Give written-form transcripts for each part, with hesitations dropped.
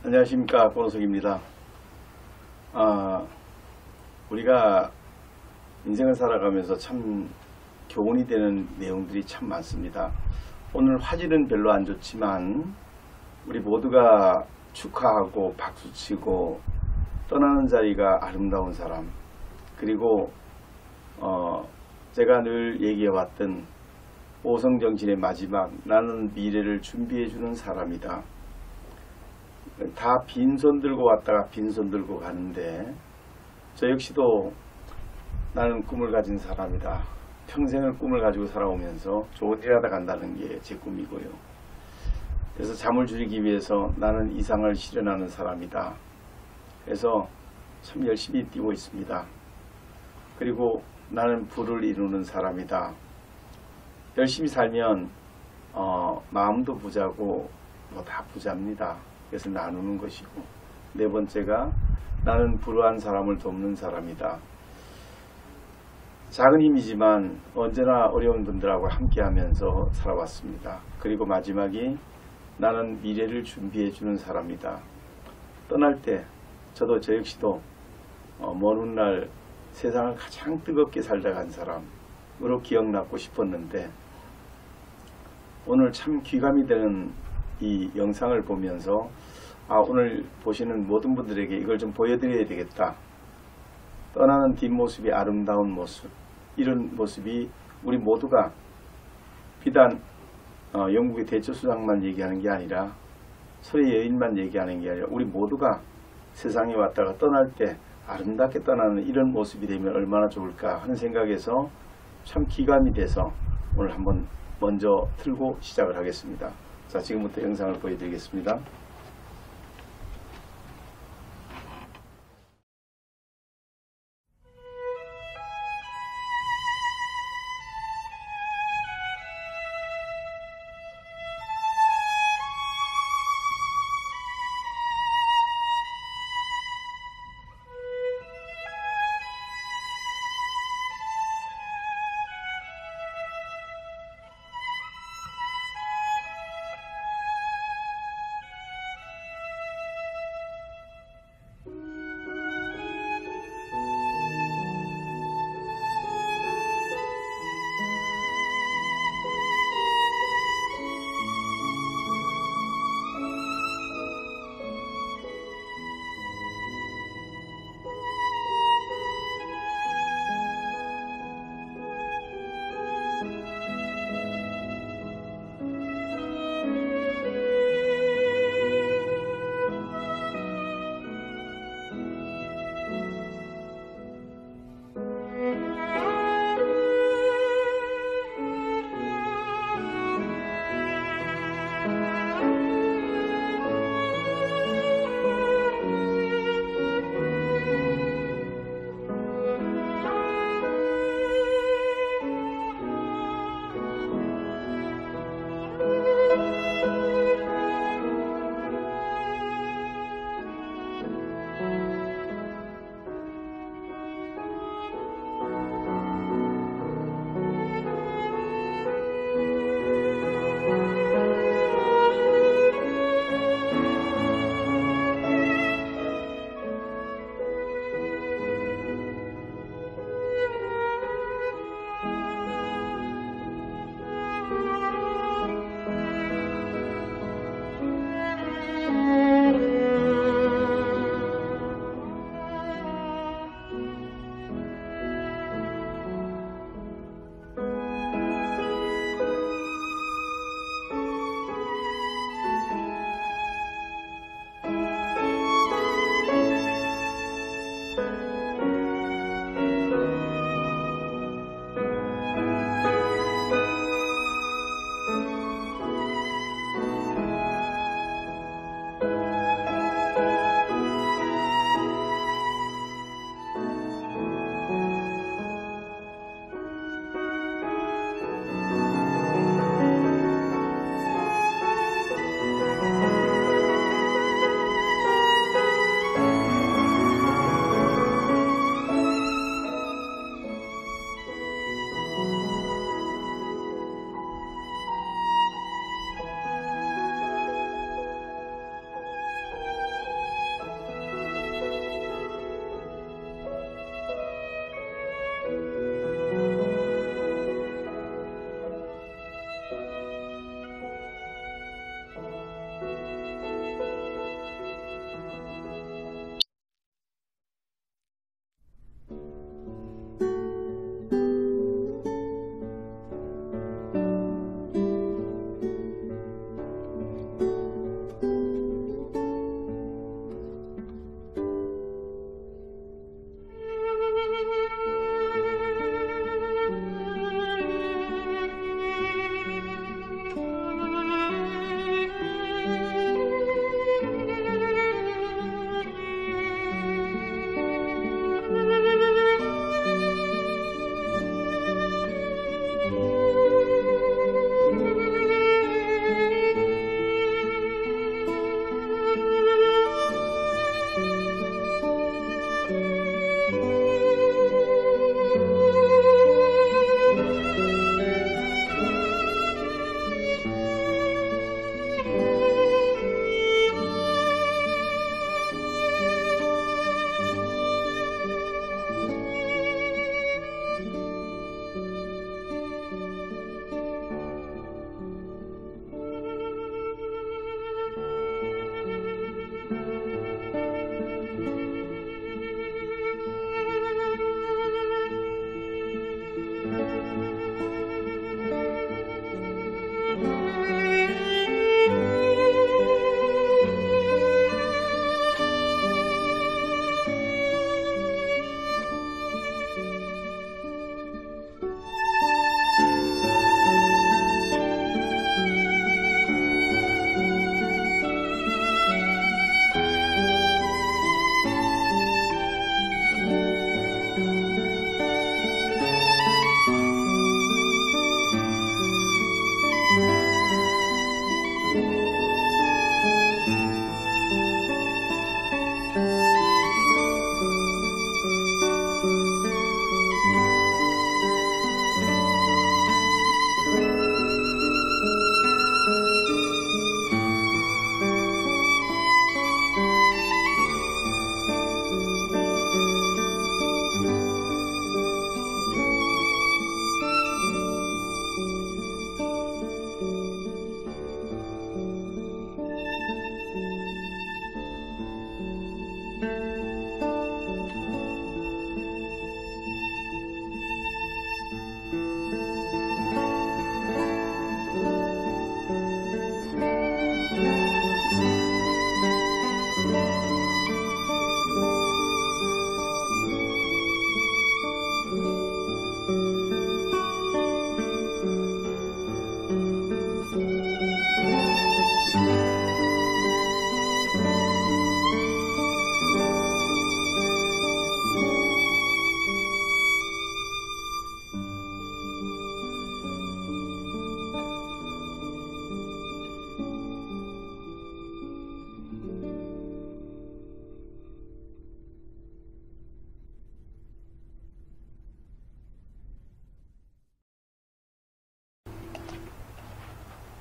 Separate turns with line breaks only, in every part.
안녕하십니까, 권호석입니다. 우리가 인생을 살아가면서 참 교훈이 되는 내용들이 참 많습니다. 오늘 화질은 별로 안 좋지만 우리 모두가 축하하고 박수치고 떠나는 자리가 아름다운 사람, 그리고 제가 늘 얘기해왔던 오성정신의 마지막, 나는 미래를 준비해주는 사람이다. 다 빈손 들고 왔다가 빈손 들고 가는데 저 역시도 나는 꿈을 가진 사람이다. 평생을 꿈을 가지고 살아오면서 좋은 일 하다 간다는 게 제 꿈이고요. 그래서 잠을 줄이기 위해서 나는 이상을 실현하는 사람이다. 그래서 참 열심히 뛰고 있습니다. 그리고 나는 부를 이루는 사람이다. 열심히 살면 마음도 부자고 뭐 다 부자입니다. 그래서 나누는 것이고, 네 번째가 나는 불우한 사람을 돕는 사람이다. 작은 힘이지만 언제나 어려운 분들하고 함께 하면서 살아왔습니다. 그리고 마지막이 나는 미래를 준비해 주는 사람이다. 떠날 때 저도 저 역시도 먼 훗날 세상을 가장 뜨겁게 살다 간 사람으로 기억나고 싶었는데, 오늘 참 귀감이 되는 이 영상을 보면서 오늘 보시는 모든 분들에게 이걸 좀 보여드려야 되겠다. 떠나는 뒷모습이 아름다운 모습, 이런 모습이 우리 모두가 비단 영국의 대처수장만 얘기하는 게 아니라, 소의 여인만 얘기하는 게 아니라 우리 모두가 세상에 왔다가 떠날 때 아름답게 떠나는 이런 모습이 되면 얼마나 좋을까 하는 생각에서 참 기감이 돼서 오늘 한번 먼저 틀고 시작을 하겠습니다. 자, 지금부터 영상을 보여드리겠습니다.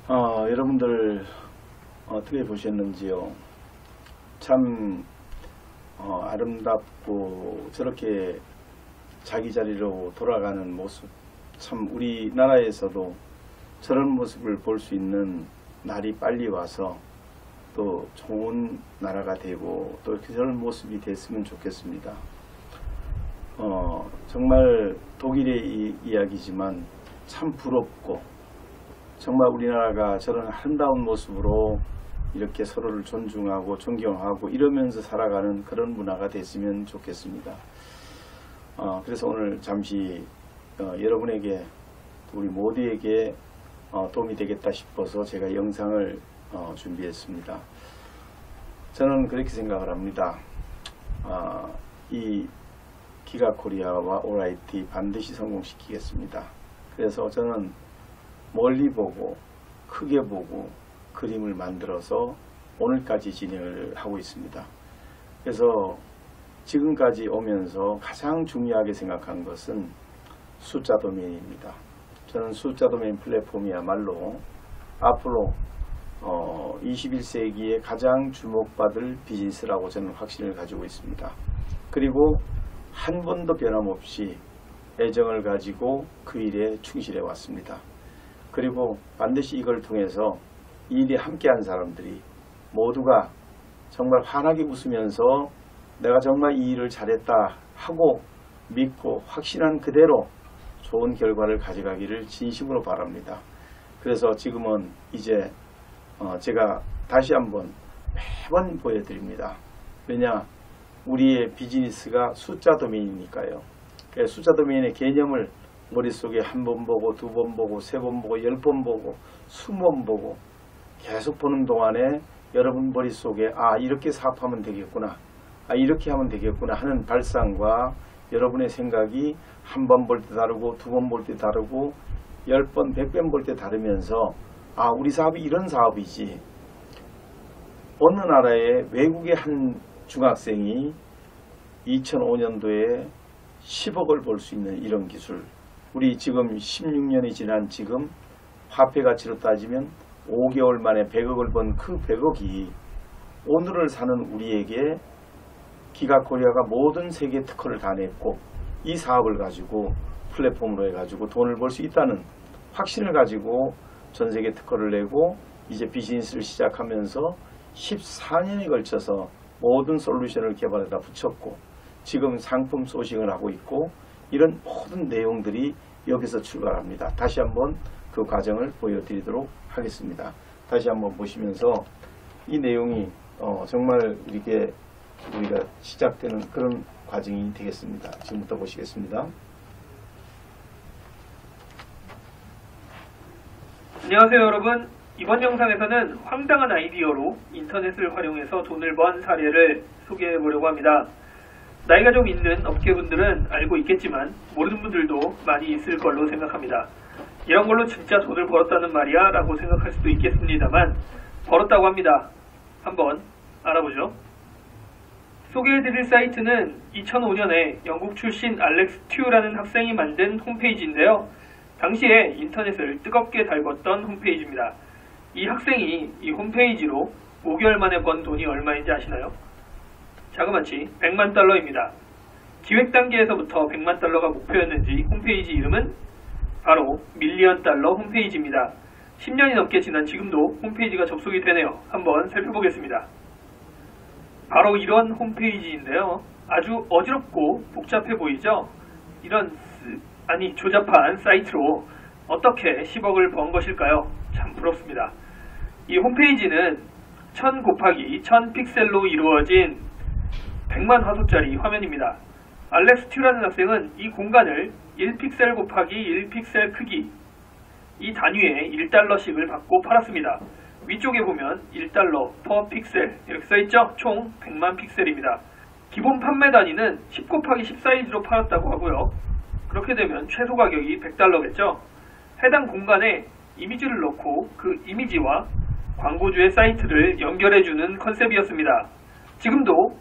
여러분들 어떻게 보셨는지요? 참 아름답고 저렇게 자기 자리로 돌아가는 모습, 참 우리나라에서도 저런 모습을 볼 수 있는 날이 빨리 와서 또 좋은 나라가 되고 또 그런 모습이 됐으면 좋겠습니다. 정말 독일의 이야기지만 참 부럽고, 정말 우리나라가 저런 아름다운 모습으로 이렇게 서로를 존중하고 존경하고 이러면서 살아가는 그런 문화가 됐으면 좋겠습니다. 그래서 오늘 잠시 여러분에게, 우리 모두에게 도움이 되겠다 싶어서 제가 영상을 준비했습니다. 저는 그렇게 생각을 합니다. 이 기가코리아와 ORIT 반드시 성공시키겠습니다. 그래서 저는 멀리 보고 크게 보고 그림을 만들어서 오늘까지 진행을 하고 있습니다. 그래서 지금까지 오면서 가장 중요하게 생각한 것은 숫자 도메인입니다. 저는 숫자 도메인 플랫폼이야말로 앞으로 21세기에 가장 주목받을 비즈니스라고 저는 확신을 가지고 있습니다. 그리고 한 번도 변함없이 애정을 가지고 그 일에 충실해 왔습니다. 그리고 반드시 이걸 통해서 이 일에 함께한 사람들이 모두가 정말 환하게 웃으면서 내가 정말 이 일을 잘했다 하고 믿고 확신한 그대로 좋은 결과를 가져가기를 진심으로 바랍니다. 그래서 지금은 이제 제가 다시 한번 매번 보여드립니다. 왜냐? 우리의 비즈니스가 숫자 도메인이니까요. 숫자 도메인의 개념을 머릿속에 한 번 보고 두 번 보고 세 번 보고 10번 보고 20번 보고 계속 보는 동안에 여러분 머릿속에 이렇게 사업하면 되겠구나, 이렇게 하면 되겠구나 하는 발상과 여러분의 생각이 한 번 볼 때 다르고 두 번 볼 때 다르고 10번 100번 볼 때 다르면서 우리 사업이 이런 사업이지. 어느 나라의 외국의 한 중학생이 2005년도에 10억을 벌 수 있는 이런 기술, 우리 지금 16년이 지난 지금 화폐 가치로 따지면 5개월 만에 100억을 번 그 100억이 오늘을 사는 우리에게 기가코리아가 모든 세계 특허를 다 냈고 이 사업을 가지고 플랫폼으로 해가지고 돈을 벌 수 있다는 확신을 가지고 전 세계 특허를 내고 이제 비즈니스를 시작하면서 14년에 걸쳐서 모든 솔루션을 개발해다 붙였고 지금 상품 소싱을 하고 있고, 이런 모든 내용들이 여기서 출발합니다. 다시 한번 그 과정을 보여드리도록 하겠습니다. 다시 한번 보시면서 이 내용이 정말 우리가 시작되는 그런 과정이 되겠습니다. 지금부터 보시겠습니다.
안녕하세요 여러분. 이번 영상에서는 황당한 아이디어로 인터넷을 활용해서 돈을 번 사례를 소개해 보려고 합니다. 나이가 좀 있는 업계분들은 알고 있겠지만 모르는 분들도 많이 있을 걸로 생각합니다. 이런 걸로 진짜 돈을 벌었다는 말이야 라고 생각할 수도 있겠습니다만 벌었다고 합니다. 한번 알아보죠. 소개해드릴 사이트는 2005년에 영국 출신 알렉스 튜라는 학생이 만든 홈페이지인데요. 당시에 인터넷을 뜨겁게 달궜던 홈페이지입니다. 이 학생이 이 홈페이지로 5개월 만에 번 돈이 얼마인지 아시나요? 자그마치 100만 달러입니다. 기획 단계에서부터 100만 달러가 목표였는지 홈페이지 이름은 바로 밀리언 달러 홈페이지입니다. 10년이 넘게 지난 지금도 홈페이지가 접속이 되네요. 한번 살펴보겠습니다. 바로 이런 홈페이지인데요. 아주 어지럽고 복잡해 보이죠? 이런 조잡한 사이트로 어떻게 10억을 번 것일까요? 참 부럽습니다. 이 홈페이지는 1000 곱하기 1000 픽셀로 이루어진 100만 화소짜리 화면입니다. 알렉스 튜라는 학생은 이 공간을 1픽셀 곱하기 1픽셀 크기, 이 단위에 1달러씩을 받고 팔았습니다. 위쪽에 보면 1달러 per 픽셀 이렇게 써있죠? 총 100만 픽셀입니다. 기본 판매 단위는 10 곱하기 10 사이즈로 팔았다고 하고요. 그렇게 되면 최소 가격이 100달러겠죠? 해당 공간에 이미지를 넣고 그 이미지와 광고주의 사이트를 연결해주는 컨셉이었습니다. 지금도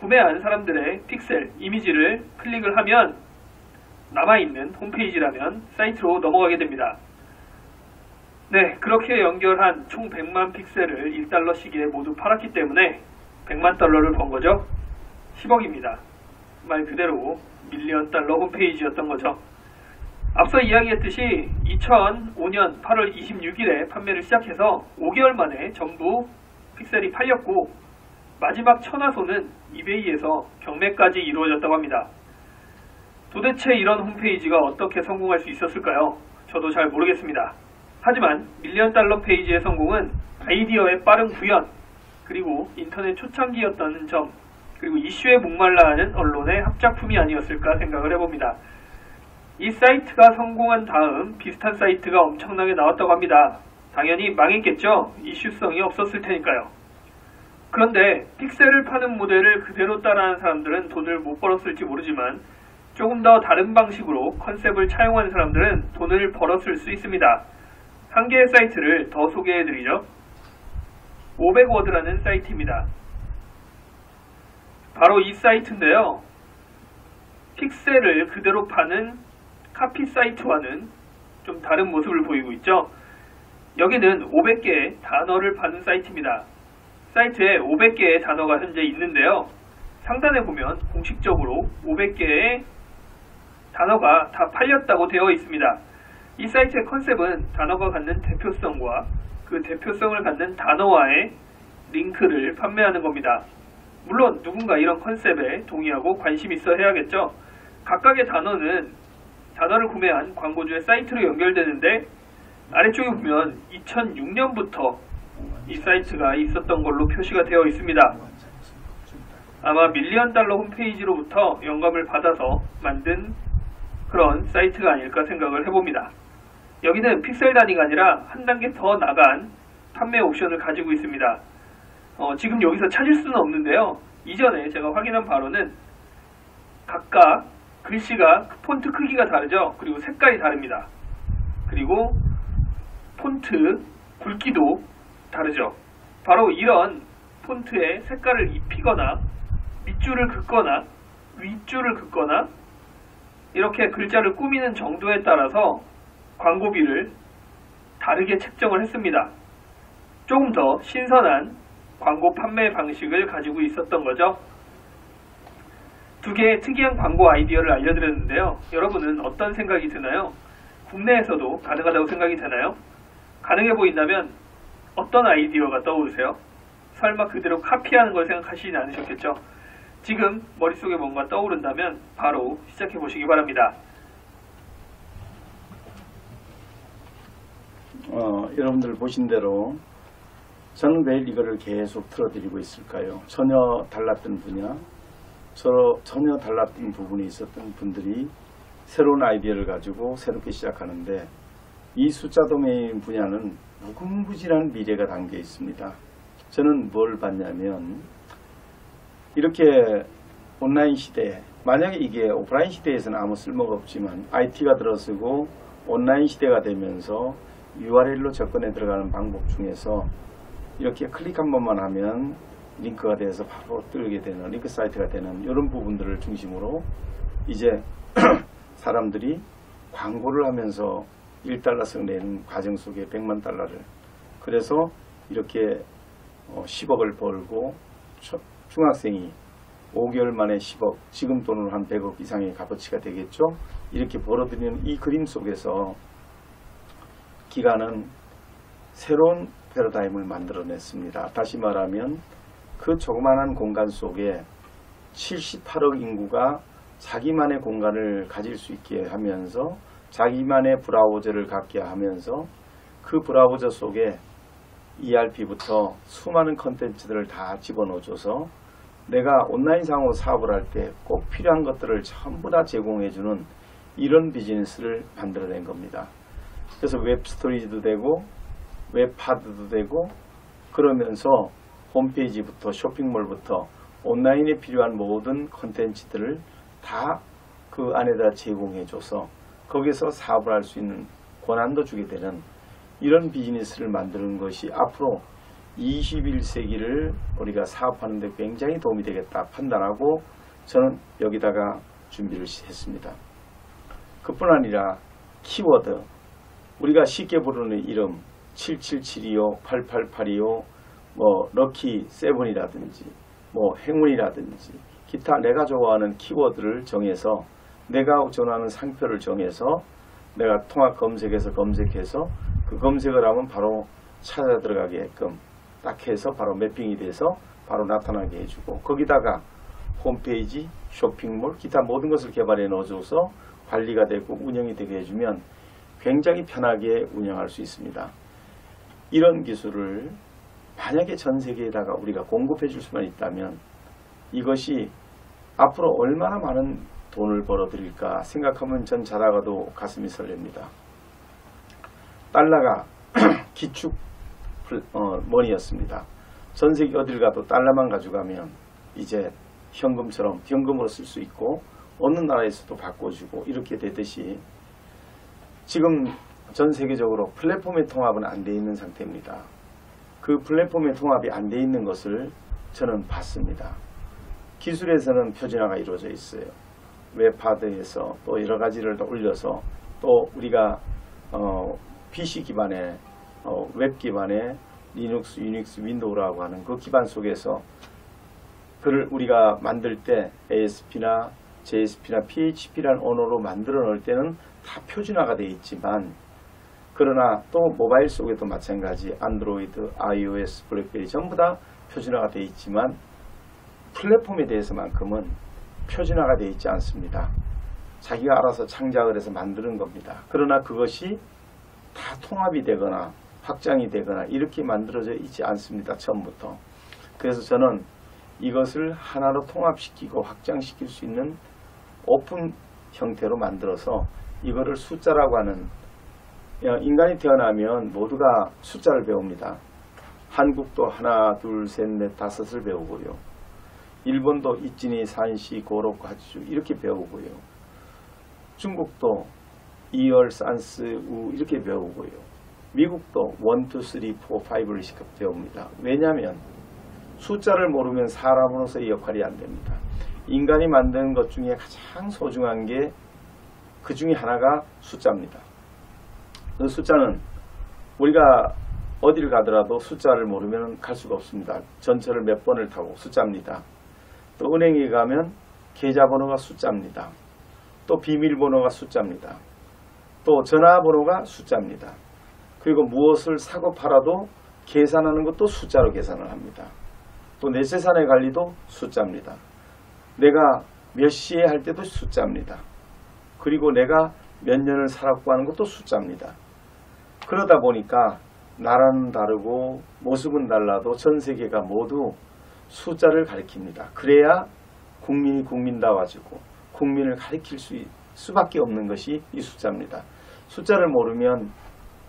구매한 사람들의 픽셀, 이미지를 클릭을 하면 남아있는 홈페이지라면 사이트로 넘어가게 됩니다. 네, 그렇게 연결한 총 100만 픽셀을 1달러씩에 모두 팔았기 때문에 100만 달러를 번 거죠. 10억입니다. 말 그대로 밀리언 달러 홈페이지였던 거죠. 앞서 이야기했듯이 2005년 8월 26일에 판매를 시작해서 5개월 만에 전부 픽셀이 팔렸고 마지막 천화소는 이베이에서 경매까지 이루어졌다고 합니다. 도대체 이런 홈페이지가 어떻게 성공할 수 있었을까요? 저도 잘 모르겠습니다. 하지만 밀리언 달러 페이지의 성공은 아이디어의 빠른 구현, 그리고 인터넷 초창기였다는 점, 그리고 이슈에 목말라 하는 언론의 합작품이 아니었을까 생각을 해봅니다. 이 사이트가 성공한 다음 비슷한 사이트가 엄청나게 나왔다고 합니다. 당연히 망했겠죠? 이슈성이 없었을 테니까요. 그런데 픽셀을 파는 모델을 그대로 따라하는 사람들은 돈을 못 벌었을지 모르지만 조금 더 다른 방식으로 컨셉을 차용한 사람들은 돈을 벌었을 수 있습니다. 한 개의 사이트를 더 소개해드리죠. 500워드라는 사이트입니다. 바로 이 사이트인데요. 픽셀을 그대로 파는 카피 사이트와는 좀 다른 모습을 보이고 있죠. 여기는 500개의 단어를 파는 사이트입니다. 사이트에 500개의 단어가 현재 있는데요. 상단에 보면 공식적으로 500개의 단어가 다 팔렸다고 되어 있습니다. 이 사이트의 컨셉은 단어가 갖는 대표성과 그 대표성을 갖는 단어와의 링크를 판매하는 겁니다. 물론 누군가 이런 컨셉에 동의하고 관심 있어 해야겠죠. 각각의 단어는 단어를 구매한 광고주의 사이트로 연결되는데 아래쪽에 보면 2006년부터 이 사이트가 있었던 걸로 표시가 되어 있습니다. 아마 밀리언 달러 홈페이지로부터 영감을 받아서 만든 그런 사이트가 아닐까 생각을 해봅니다. 여기는 픽셀 단위가 아니라 한 단계 더 나간 판매 옵션을 가지고 있습니다. 지금 여기서 찾을 수는 없는데요. 이전에 제가 확인한 바로는 각각 글씨가 폰트 크기가 다르죠. 그리고 색깔이 다릅니다. 그리고 폰트 굵기도 다르죠. 바로 이런 폰트에 색깔을 입히거나 밑줄을 긋거나 윗줄을 긋거나 이렇게 글자를 꾸미는 정도에 따라서 광고비를 다르게 책정을 했습니다. 조금 더 신선한 광고 판매 방식을 가지고 있었던 거죠. 두 개의 특이한 광고 아이디어를 알려드렸는데요. 여러분은 어떤 생각이 드나요? 국내에서도 가능하다고 생각이 되나요? 가능해 보인다면 어떤 아이디어가 떠오르세요? 설마 그대로 카피하는 걸 생각하시진 않으셨겠죠? 지금 머릿속에 뭔가 떠오른다면 바로 시작해 보시기 바랍니다.
여러분들 보신 대로 저는 왜 이거를 계속 틀어드리고 있을까요? 전혀 달랐던 분야, 전혀 달랐던 부분이 있었던 분들이 새로운 아이디어를 가지고 새롭게 시작하는데 이 숫자 도메인 분야는 무궁무진한 미래가 담겨 있습니다. 저는 뭘 봤냐면 이렇게 온라인 시대, 만약에 이게 오프라인 시대에서는 아무 쓸모가 없지만 IT가 들어서고 온라인 시대가 되면서 URL로 접근해 들어가는 방법 중에서 이렇게 클릭 한 번만 하면 링크가 돼서 바로 뜨게 되는 링크 사이트가 되는 이런 부분들을 중심으로 이제 사람들이 광고를 하면서 1달러씩 내는 과정 속에 100만 달러를 그래서 이렇게 10억을 벌고 중학생이 5개월 만에 10억, 지금 돈으로 한 100억 이상의 값어치가 되겠죠. 이렇게 벌어들이는 이 그림 속에서 기가는 새로운 패러다임을 만들어냈습니다. 다시 말하면 그 조그만한 공간 속에 78억 인구가 자기만의 공간을 가질 수 있게 하면서 자기만의 브라우저를 갖게 하면서 그 브라우저 속에 ERP부터 수많은 컨텐츠들을 다 집어넣어줘서 내가 온라인상으로 사업을 할 때 꼭 필요한 것들을 전부 다 제공해주는 이런 비즈니스를 만들어낸 겁니다. 그래서 웹스토리지도 되고 웹하드도 되고 그러면서 홈페이지부터 쇼핑몰부터 온라인에 필요한 모든 컨텐츠들을 다 그 안에다 제공해줘서 거기서 사업을 할 수 있는 권한도 주게 되는 이런 비즈니스를 만드는 것이 앞으로 21세기를 우리가 사업하는 데 굉장히 도움이 되겠다 판단하고 저는 여기다가 준비를 했습니다. 그뿐 아니라 키워드, 우리가 쉽게 부르는 이름, 77725, 88825, 뭐 럭키 7이라든지 뭐 행운이라든지 기타 내가 좋아하는 키워드를 정해서 내가 전하는 상표를 정해서 내가 통합 검색에서 검색해서 그 검색을 하면 바로 찾아 들어가게끔 딱 해서 바로 매핑이 돼서 바로 나타나게 해주고 거기다가 홈페이지, 쇼핑몰, 기타 모든 것을 개발해 넣어줘서 관리가 되고 운영이 되게 해주면 굉장히 편하게 운영할 수 있습니다. 이런 기술을 만약에 전 세계에다가 우리가 공급해 줄 수만 있다면 이것이 앞으로 얼마나 많은 돈을 벌어 드릴까 생각하면 전 자다가도 가슴이 설렙니다. 달러가 기축 머니였습니다. 전 세계 어딜 가도 달러만 가져가면 이제 현금처럼 현금으로 쓸 수 있고 어느 나라에서도 바꿔주고 이렇게 되듯이 지금 전 세계적으로 플랫폼의 통합은 안 돼 있는 상태입니다. 그 플랫폼의 통합이 안 돼 있는 것을 저는 봤습니다. 기술에서는 표준화가 이루어져 있어요. 웹하드에서 또 여러 가지를 올려서 또 우리가 PC 기반의 웹 기반의 리눅스, 유닉스, 윈도우라고 하는 그 기반 속에서 그를 우리가 만들 때 ASP나 JSP나 PHP라는 언어로 만들어 놓을 때는 다 표준화가 되어 있지만 그러나 또 모바일 속에도 마찬가지 안드로이드, iOS, 블랙베리 전부 다 표준화가 되어 있지만 플랫폼에 대해서만큼은 표준화가 되어 있지 않습니다. 자기가 알아서 창작을 해서 만드는 겁니다. 그러나 그것이 다 통합이 되거나 확장이 되거나 이렇게 만들어져 있지 않습니다. 처음부터. 그래서 저는 이것을 하나로 통합시키고 확장시킬 수 있는 오픈 형태로 만들어서 이거를 숫자라고 하는 인간이 태어나면 모두가 숫자를 배웁니다. 한국도 하나, 둘, 셋, 넷, 다섯을 배우고요. 일본도 이찌니, 산시, 고로쿠, 하치주 이렇게 배우고요. 중국도 이열, 산스, 우 이렇게 배우고요. 미국도 1, 2, 3, 4, 5를 배웁니다. 왜냐하면 숫자를 모르면 사람으로서의 역할이 안 됩니다. 인간이 만드는 것 중에 가장 소중한 게 그 중에 하나가 숫자입니다. 그 숫자는 우리가 어디를 가더라도 숫자를 모르면 갈 수가 없습니다. 전철을 몇 번을 타고 숫자입니다. 또 은행에 가면 계좌번호가 숫자입니다. 또 비밀번호가 숫자입니다. 또 전화번호가 숫자입니다. 그리고 무엇을 사고 팔아도 계산하는 것도 숫자로 계산을 합니다. 또 내 재산의 관리도 숫자입니다. 내가 몇 시에 할 때도 숫자입니다. 그리고 내가 몇 년을 살았고 하는 것도 숫자입니다. 그러다 보니까 나라는 다르고 모습은 달라도 전 세계가 모두 숫자를 가리킵니다. 그래야 국민이 국민다워지고 국민을 가리킬 수밖에 없는 것이 이 숫자입니다. 숫자를 모르면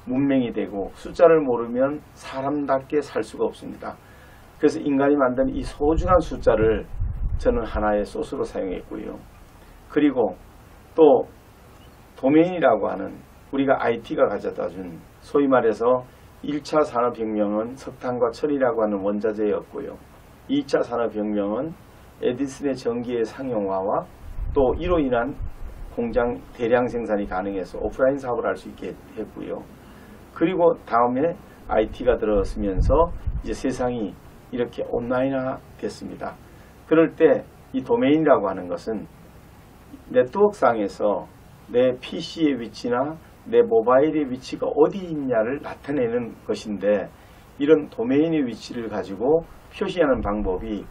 문맹이 되고 숫자를 모르면 사람답게 살 수가 없습니다. 그래서 인간이 만든 이 소중한 숫자를 저는 하나의 소스로 사용했고요. 그리고 또 도메인이라고 하는 우리가 IT가 가져다준 소위 말해서 1차 산업혁명은 석탄과 철이라고 하는 원자재였고요. 2차 산업혁명은 에디슨의 전기의 상용화와 또 이로 인한 공장 대량 생산이 가능해서 오프라인 사업을 할 수 있게 했고요. 그리고 다음에 IT가 들어서면서 이제 세상이 이렇게 온라인화 됐습니다. 그럴 때 이 도메인이라고 하는 것은 네트워크상에서 내 PC의 위치나 내 모바일의 위치가 어디 있냐를 나타내는 것인데 이런 도메인의 위치를 가지고 표시하는 방법이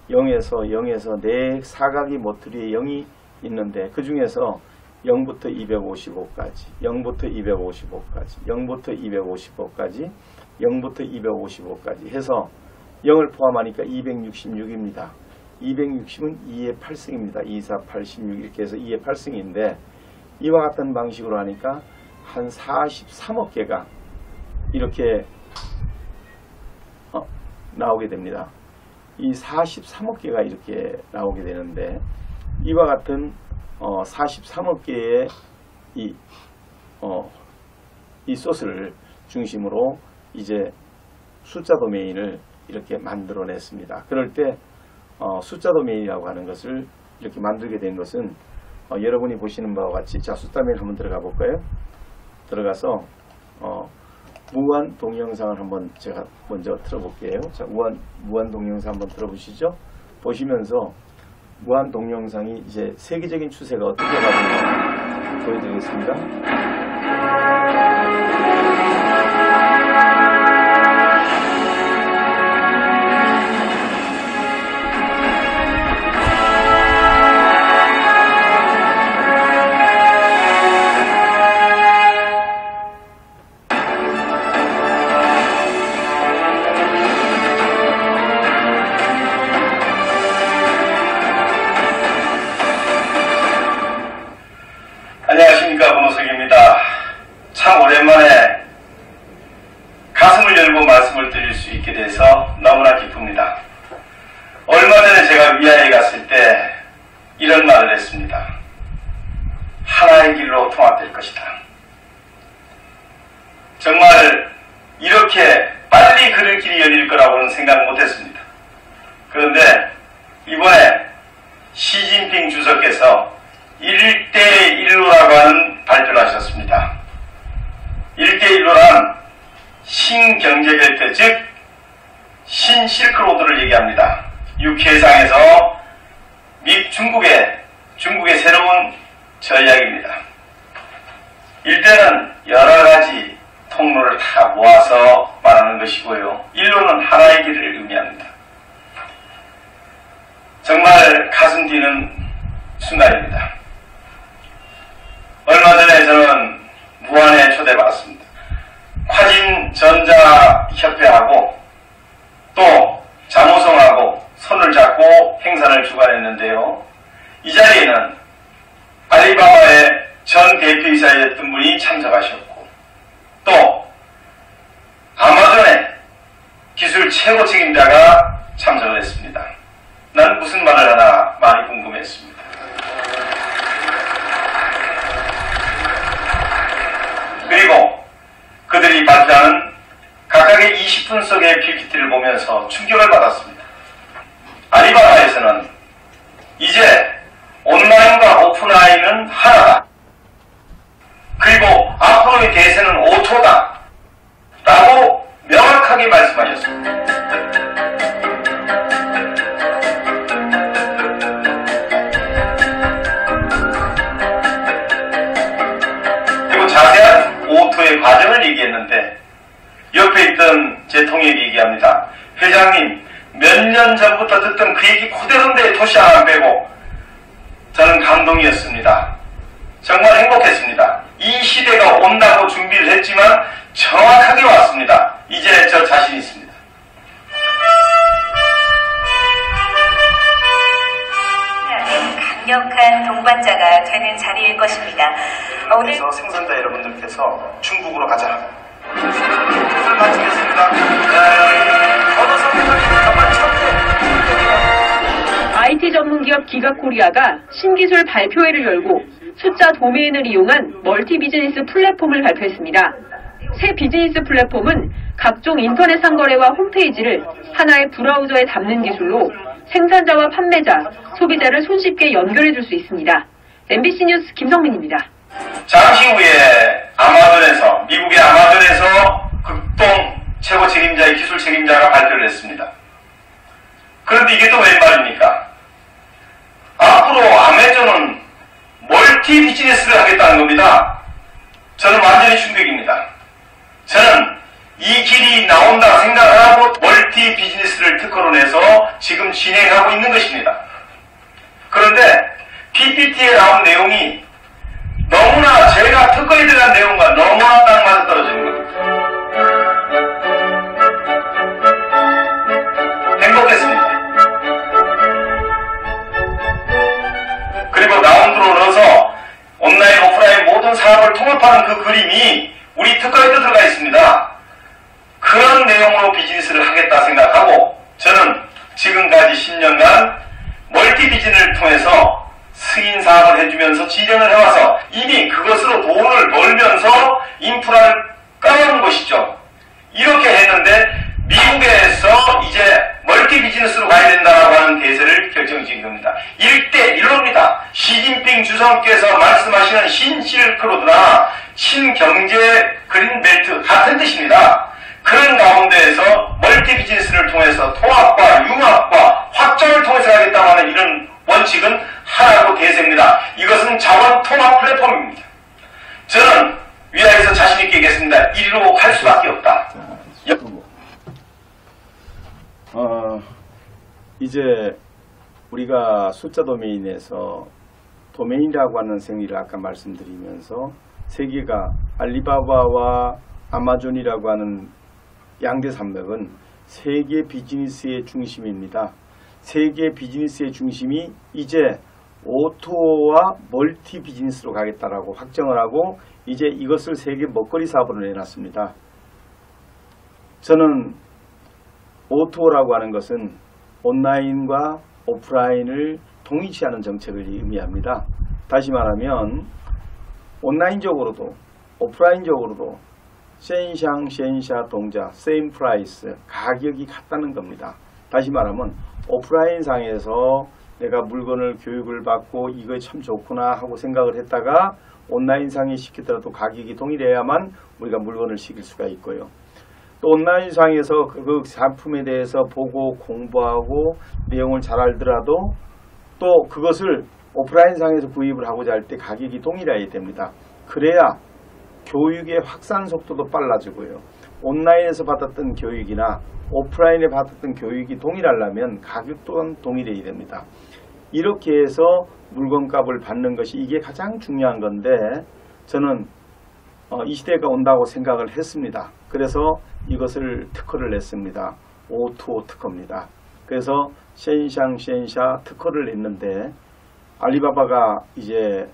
0에서 네 사각이 모서리에 0이 있는데 그 중에서 0부터 255까지, 0부터 255까지, 0부터 255까지, 0부터 255까지 해서 0을 포함하니까 266입니다. 260은 2의 8승입니다. 2, 4, 8, 16 이렇게 해서 2의 8승인데 이와 같은 방식으로 하니까 한 43억 개가 이렇게 나오게 됩니다. 이 43억 개가 이렇게 나오게 되는데 이와 같은 43억 개의 이 소스를 중심으로 이제 숫자 도메인을 이렇게 만들어냈습니다. 그럴 때 숫자 도메인이라고 하는 것을 이렇게 만들게 된 것은 여러분이 보시는 바와 같이 자 숫자 도메인 한번 들어가 볼까요? 들어가서 무한 동영상을 한번 제가 먼저 틀어볼게요. 자, 무한 동영상 한번 들어보시죠. 보시면서 무한 동영상이 이제 세계적인 추세가 어떻게 가는지 보여드리겠습니다.
안녕하십니까, 권호석입니다. 참 오랜만에 가슴을 열고 말씀을 드릴 수 있게 돼서 너무나 기쁩니다. 얼마 전에 제가 위아에 갔을 때 이런 말을 했습니다. 하나의 길로 통합될 것이다. 정말 이렇게 빨리 그럴 길이 열릴 거라고는 생각 못했습니다. 그런데 이번에 시진핑 주석께서 1대1로라고 하는 발표를 하셨습니다. 1대1로란 신경제벨트, 즉 신실크로드를 얘기합니다. 육해상에서 중국의 새로운 전략입니다. 1대는 여러 가지 통로를 다 모아서 말하는 것이고요. 1로는 하나의 길을 의미합니다. 정말 가슴 뛰는 순간입니다. 얼마 전에 저는 무안에 초대받았습니다. 화진전자협회하고 또 자모성하고 손을 잡고 행사를 주관했는데요. 이 자리에는 알리바바의 전 대표이사였던 분이 참석하셨고 또 아마존의 기술 최고 책임자가 참석을 했습니다. 난 무슨 말을 하나 많이 궁금했습니다. 그리고 그들이 발표하는 각각의 20분 속의 PPT를 보면서 충격을 받았습니다. 알리바바에서는 이제 온라인과 오프라인은 하나다. 그리고 앞으로의 대세는 오토다. 라고 명확하게 말씀하셨습니다. 그리고 자세한 오토의 과정을 얘기했는데 옆에 있던 제 통역이 얘기합니다. 회장님, 몇 년 전부터 듣던 그 얘기 그대로인데 토시 하나 빼고 저는 감동이었습니다. 정말 행복했습니다. 이 시대가 온다고 준비를 했지만 정확하게 왔습니다. 이제 저 자신 있습니다.
강력한 동반자가 되는 자리일 것입니다. 오늘
그래서 생산자 여러분들께서 중국으로 가자. 오늘 마치겠습니다.
IT 전문기업 기가코리아가 신기술 발표회를 열고 숫자 도메인을 이용한 멀티 비즈니스 플랫폼을 발표했습니다. 새 비즈니스 플랫폼은 각종 인터넷 상거래와 홈페이지를 하나의 브라우저에 담는 기술로 생산자와 판매자, 소비자를 손쉽게 연결해줄 수 있습니다. MBC 뉴스 김성민입니다.
잠시 후에 미국의 아마존에서 극동 최고 책임자의 기술 책임자가 발표를 했습니다. 그런데 이게 또 웬 말입니까? 앞으로 아마존은 멀티 비즈니스를 하겠다는 겁니다. 저는 완전히 충격입니다. 저는 이 길이 나온다 생각을 하고 멀티 비즈니스를 특허로 내서 지금 진행하고 있는 것입니다. 그런데 PPT에 나온 내용이 너무나 제가 특허에 들어간 내용과 너무나 딱 맞아떨어지는 겁니다. 행복했습니다. 그리고 라운드로 넣어서 온라인, 오프라인 모든 사업을 통합하는 그 그림이 우리 특허에도 들어가 있습니다. 그런 내용으로 비즈니스를 하겠다 생각하고 저는 지금까지 10년간 멀티 비즈니스를 통해서 승인 사업을 해주면서 진행을 해와서 이미 그것으로 돈을 벌면서 인프라를 까는 것이죠. 이렇게 했는데 미국에서 이제 멀티 비즈니스로 가야 된다고 하는 대세를 결정지은 겁니다. 1대1로입니다. 시진핑 주석께서 말씀하시는 신실크로드나 신경제 그린벨트 같은 뜻입니다. 그런 가운데에서 멀티 비즈니스를 통해서 통합과 융합과 확장을 통해서 하겠다고 하는 이런 원칙은 하나고 대세입니다. 이것은 자원 통합 플랫폼입니다. 저는 위아에서 자신있게 얘기했습니다. 이리로 갈 수밖에 없다.
이제 우리가 숫자 도메인에서 도메인이라고 하는 생리를 아까 말씀드리면서 세계가 알리바바와 아마존이라고 하는 양대 산맥은 세계 비즈니스의 중심입니다. 세계 비즈니스의 중심이 이제 오토와 멀티 비즈니스로 가겠다라고 확정을 하고 이제 이것을 세계 먹거리 사업으로 내놨습니다. 저는 오토라고 하는 것은 온라인과 오프라인을 동일시하는 정책을 의미합니다. 다시 말하면 온라인적으로도 오프라인적으로도 센샹 동자 same price 가격이 같다는 겁니다. 다시 말하면 오프라인 상에서 내가 물건을 교육을 받고 이거 참 좋구나 하고 생각을 했다가 온라인 상에 시키더라도 가격이 동일해야만 우리가 물건을 시킬 수가 있고요. 또 온라인 상에서 그 상품에 대해서 보고 공부하고 내용을 잘 알더라도 또 그것을 오프라인 상에서 구입을 하고자 할 때 가격이 동일해야 됩니다. 그래야 교육의 확산 속도도 빨라지고요. 온라인에서 받았던 교육이나 오프라인에 받았던 교육이 동일하려면 가격 또한 동일해야 됩니다. 이렇게 해서 물건값을 받는 것이 이게 가장 중요한 건데 저는 이 시대가 온다고 생각을 했습니다. 그래서 이것을 특허를 냈습니다. O2O 특허입니다. 그래서 셴샹 특허를 냈는데 알리바바가 이제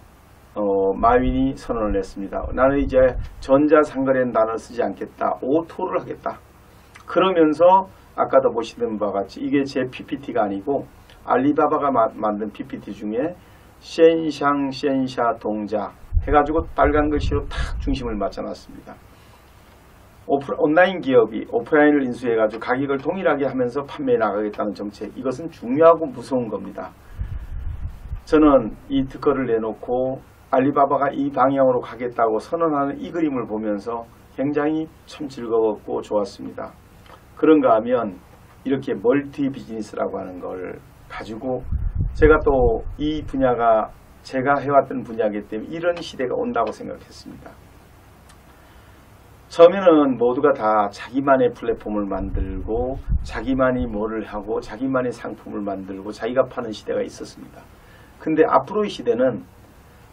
마윈이 선언을 냈습니다. 나는 이제 전자상거래는 단어를 쓰지 않겠다. O2O를 하겠다. 그러면서 아까도 보시던 바와 같이 이게 제 PPT가 아니고 알리바바가 만든 PPT 중에 셴샹 동자 해가지고 빨간 글씨로 탁 중심을 맞춰놨습니다. 온라인 기업이 오프라인을 인수해가지고 가격을 동일하게 하면서 판매해 나가겠다는 정책, 이것은 중요하고 무서운 겁니다. 저는 이 특허를 내놓고 알리바바가 이 방향으로 가겠다고 선언하는 이 그림을 보면서 굉장히 참 즐거웠고 좋았습니다. 그런가 하면 이렇게 멀티 비즈니스라고 하는 걸 가지고 제가 또 이 분야가 제가 해왔던 분야이기 때문에 이런 시대가 온다고 생각했습니다. 처음에는 모두가 다 자기만의 플랫폼을 만들고 자기만이 뭐를 하고 자기만의 상품을 만들고 자기가 파는 시대가 있었습니다. 근데 앞으로의 시대는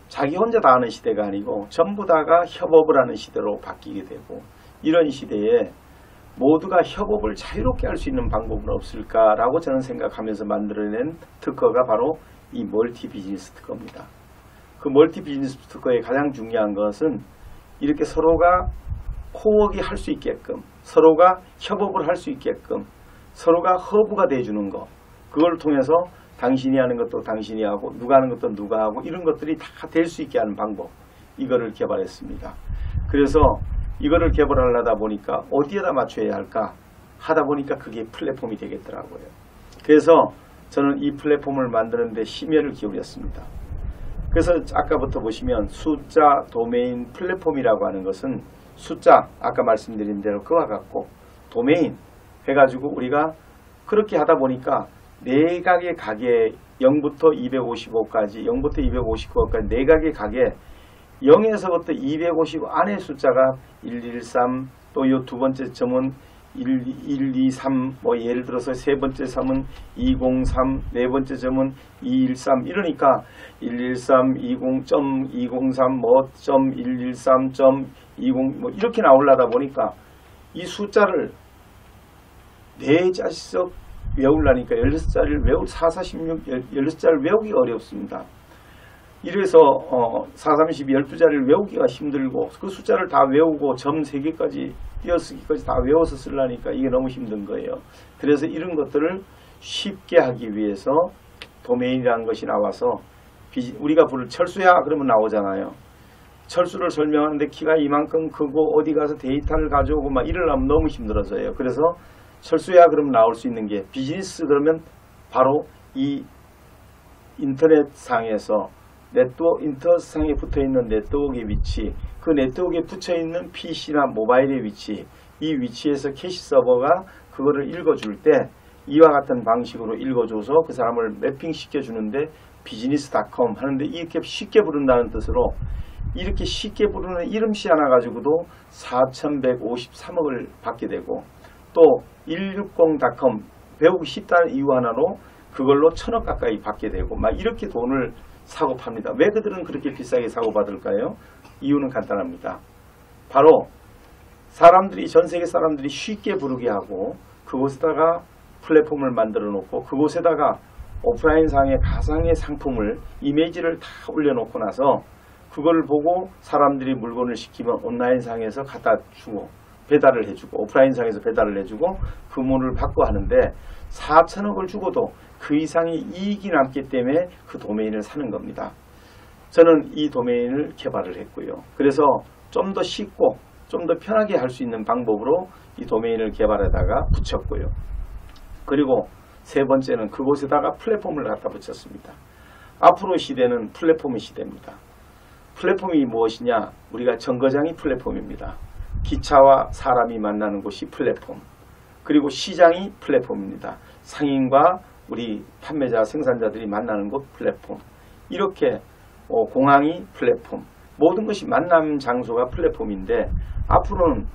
자기 혼자 다 하는 시대가 아니고 전부 다가 협업을 하는 시대로 바뀌게 되고 이런 시대에 모두가 협업을 자유롭게 할 수 있는 방법은 없을까라고 저는 생각하면서 만들어낸 특허가 바로 이 멀티 비즈니스 특허입니다. 그 멀티 비즈니스 특허의 가장 중요한 것은 이렇게 서로가 코워크 할 수 있게끔 서로가 협업을 할 수 있게끔 서로가 허브가 돼주는 것, 그걸 통해서 당신이 하는 것도 당신이 하고 누가 하는 것도 누가 하고 이런 것들이 다 될 수 있게 하는 방법, 이거를 개발했습니다. 그래서 이거를 개발하려다 보니까 어디에다 맞춰야 할까 하다 보니까 그게 플랫폼이 되겠더라고요. 그래서 저는 이 플랫폼을 만드는데 심혈을 기울였습니다. 그래서 아까부터 보시면 숫자 도메인 플랫폼이라고 하는 것은 숫자 아까 말씀드린 대로 그와 같고 도메인 해가지고 우리가 그렇게 하다 보니까 내각의 가게 0부터 255까지 0부터 259까지 내각의 가게 0에서부터 255 안의 숫자가 113 또 이 두 번째 점은 123 뭐 예를 들어서 세 번째 점은 203 네 번째 점은 213 이러니까 113 20.203 뭐 .113.20 뭐 이렇게 나오려다 보니까 이 숫자를 네 자릿수 외우려니까 16자리를 16자리를 외우기 어렵습니다. 이래서 4, 32, 12자리를 외우기가 힘들고 그 숫자를 다 외우고 점 3개까지 띄어쓰기까지 다 외워서 쓰려니까 이게 너무 힘든 거예요. 그래서 이런 것들을 쉽게 하기 위해서 도메인이라는 것이 나와서 우리가 부를 철수야 그러면 나오잖아요. 철수를 설명하는데 키가 이만큼 크고 어디 가서 데이터를 가져오고 막 이러려면 너무 힘들어져요. 그래서 철수야 그러면 나올 수 있는 게 비즈니스 그러면 바로 이 인터넷상에서 인터넷상에 붙어있는 네트워크의 위치 그 네트워크에 붙여있는 PC나 모바일의 위치, 이 위치에서 캐시 서버가 그거를 읽어줄 때 이와 같은 방식으로 읽어줘서 그 사람을 매핑 시켜주는데 비즈니스.com 하는데 이렇게 쉽게 부른다는 뜻으로 이렇게 쉽게 부르는 이름씨 하나 가지고도 4,153억을 받게 되고 또 160.com 배우기 쉽다는 이유 하나로 그걸로 1,000억 가까이 받게 되고 막 이렇게 돈을 사고 팝니다. 왜 그들은 그렇게 비싸게 사고 받을까요? 이유는 간단합니다. 바로 사람들이 전 세계 사람들이 쉽게 부르게 하고 그곳에다가 플랫폼을 만들어 놓고 그곳에다가 오프라인상의 가상의 상품을 이미지를 다 올려놓고 나서 그걸 보고 사람들이 물건을 시키면 온라인상에서 갖다 주고 배달을 해주고 오프라인상에서 배달을 해주고 그 문을 받고 하는데 4천억을 주고도 그 이상의 이익이 남기 때문에 그 도메인을 사는 겁니다. 저는 이 도메인을 개발을 했고요. 그래서 좀 더 쉽고 좀 더 편하게 할 수 있는 방법으로 이 도메인을 개발하다가 붙였고요. 그리고 세 번째는 그곳에다가 플랫폼을 갖다 붙였습니다. 앞으로 시대는 플랫폼의 시대입니다. 플랫폼이 무엇이냐? 우리가 정거장이 플랫폼입니다. 기차와 사람이 만나는 곳이 플랫폼. 그리고 시장이 플랫폼입니다. 상인과 우리 판매자, 생산자들이 만나는 곳 플랫폼. 이렇게 공항이 플랫폼. 모든 것이 만남 장소가 플랫폼인데 앞으로는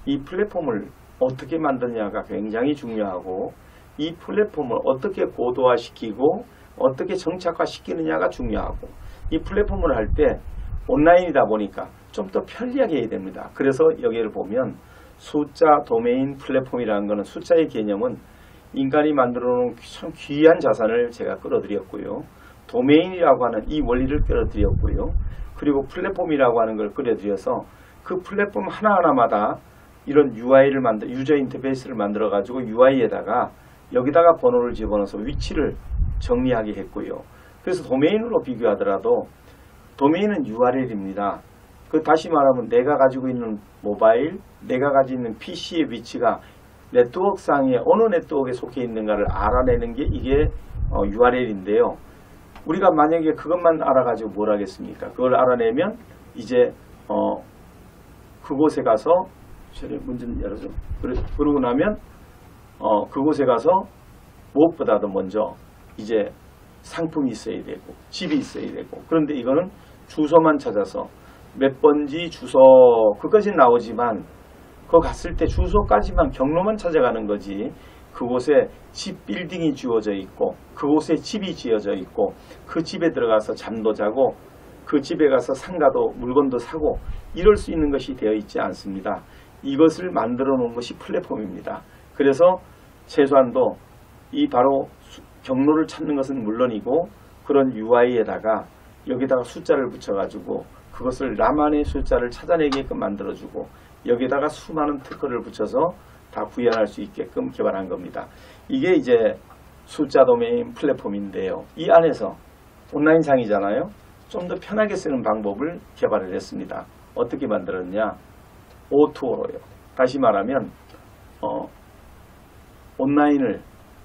이 플랫폼을 어떻게 만드냐가 굉장히 중요하고 이 플랫폼을 어떻게 고도화시키고 어떻게 정착화시키느냐가 중요하고 이 플랫폼을 할 때 온라인이다 보니까 좀 더 편리하게 해야 됩니다. 그래서 여기를 보면 숫자 도메인 플랫폼이라는 것은 숫자의 개념은 인간이 만들어 놓은 참 귀한 자산을 제가 끌어들였고요. 도메인이라고 하는 이 원리를 끌어들였고요. 그리고 플랫폼이라고 하는 걸 끌어들여서 그 플랫폼 하나하나마다 이런 UI를 유저 인터페이스를 만들어 가지고 UI에다가 여기다가 번호를 집어넣어서 위치를 정리하게 했고요. 그래서 도메인으로 비교하더라도 도메인은 URL입니다. 그 다시 말하면 내가 가지고 있는 모바일, 내가 가지고 있는 PC의 위치가 네트워크상에 어느 네트워크에 속해 있는가를 알아내는 게 이게 URL인데요. 우리가 만약에 그것만 알아가지고 뭘 하겠습니까? 그걸 알아내면 이제 그곳에 가서 문좀 열어줘. 그러고 나면 그곳에 가서 무엇보다도 먼저 이제 상품이 있어야 되고 집이 있어야 되고 그런데 이거는 주소만 찾아서 몇 번지 주소 그것이 나오지만 그거 갔을 때 주소까지만 경로만 찾아가는 거지 그곳에 집 빌딩이 지어져 있고 그곳에 집이 지어져 있고 그 집에 들어가서 잠도 자고 그 집에 가서 상가도 물건도 사고 이럴 수 있는 것이 되어 있지 않습니다. 이것을 만들어 놓은 것이 플랫폼입니다. 그래서 최소한도 이 바로 경로를 찾는 것은 물론이고 그런 UI에다가 여기다가 숫자를 붙여가지고 그것을 나만의 숫자를 찾아내게끔 만들어주고 여기다가 수많은 특허를 붙여서 다 구현할 수 있게끔 개발한 겁니다. 이게 이제 숫자 도메인 플랫폼인데요. 이 안에서 온라인상이잖아요. 좀 더 편하게 쓰는 방법을 개발을 했습니다. 어떻게 만들었냐? O2O로요. 다시 말하면 온라인을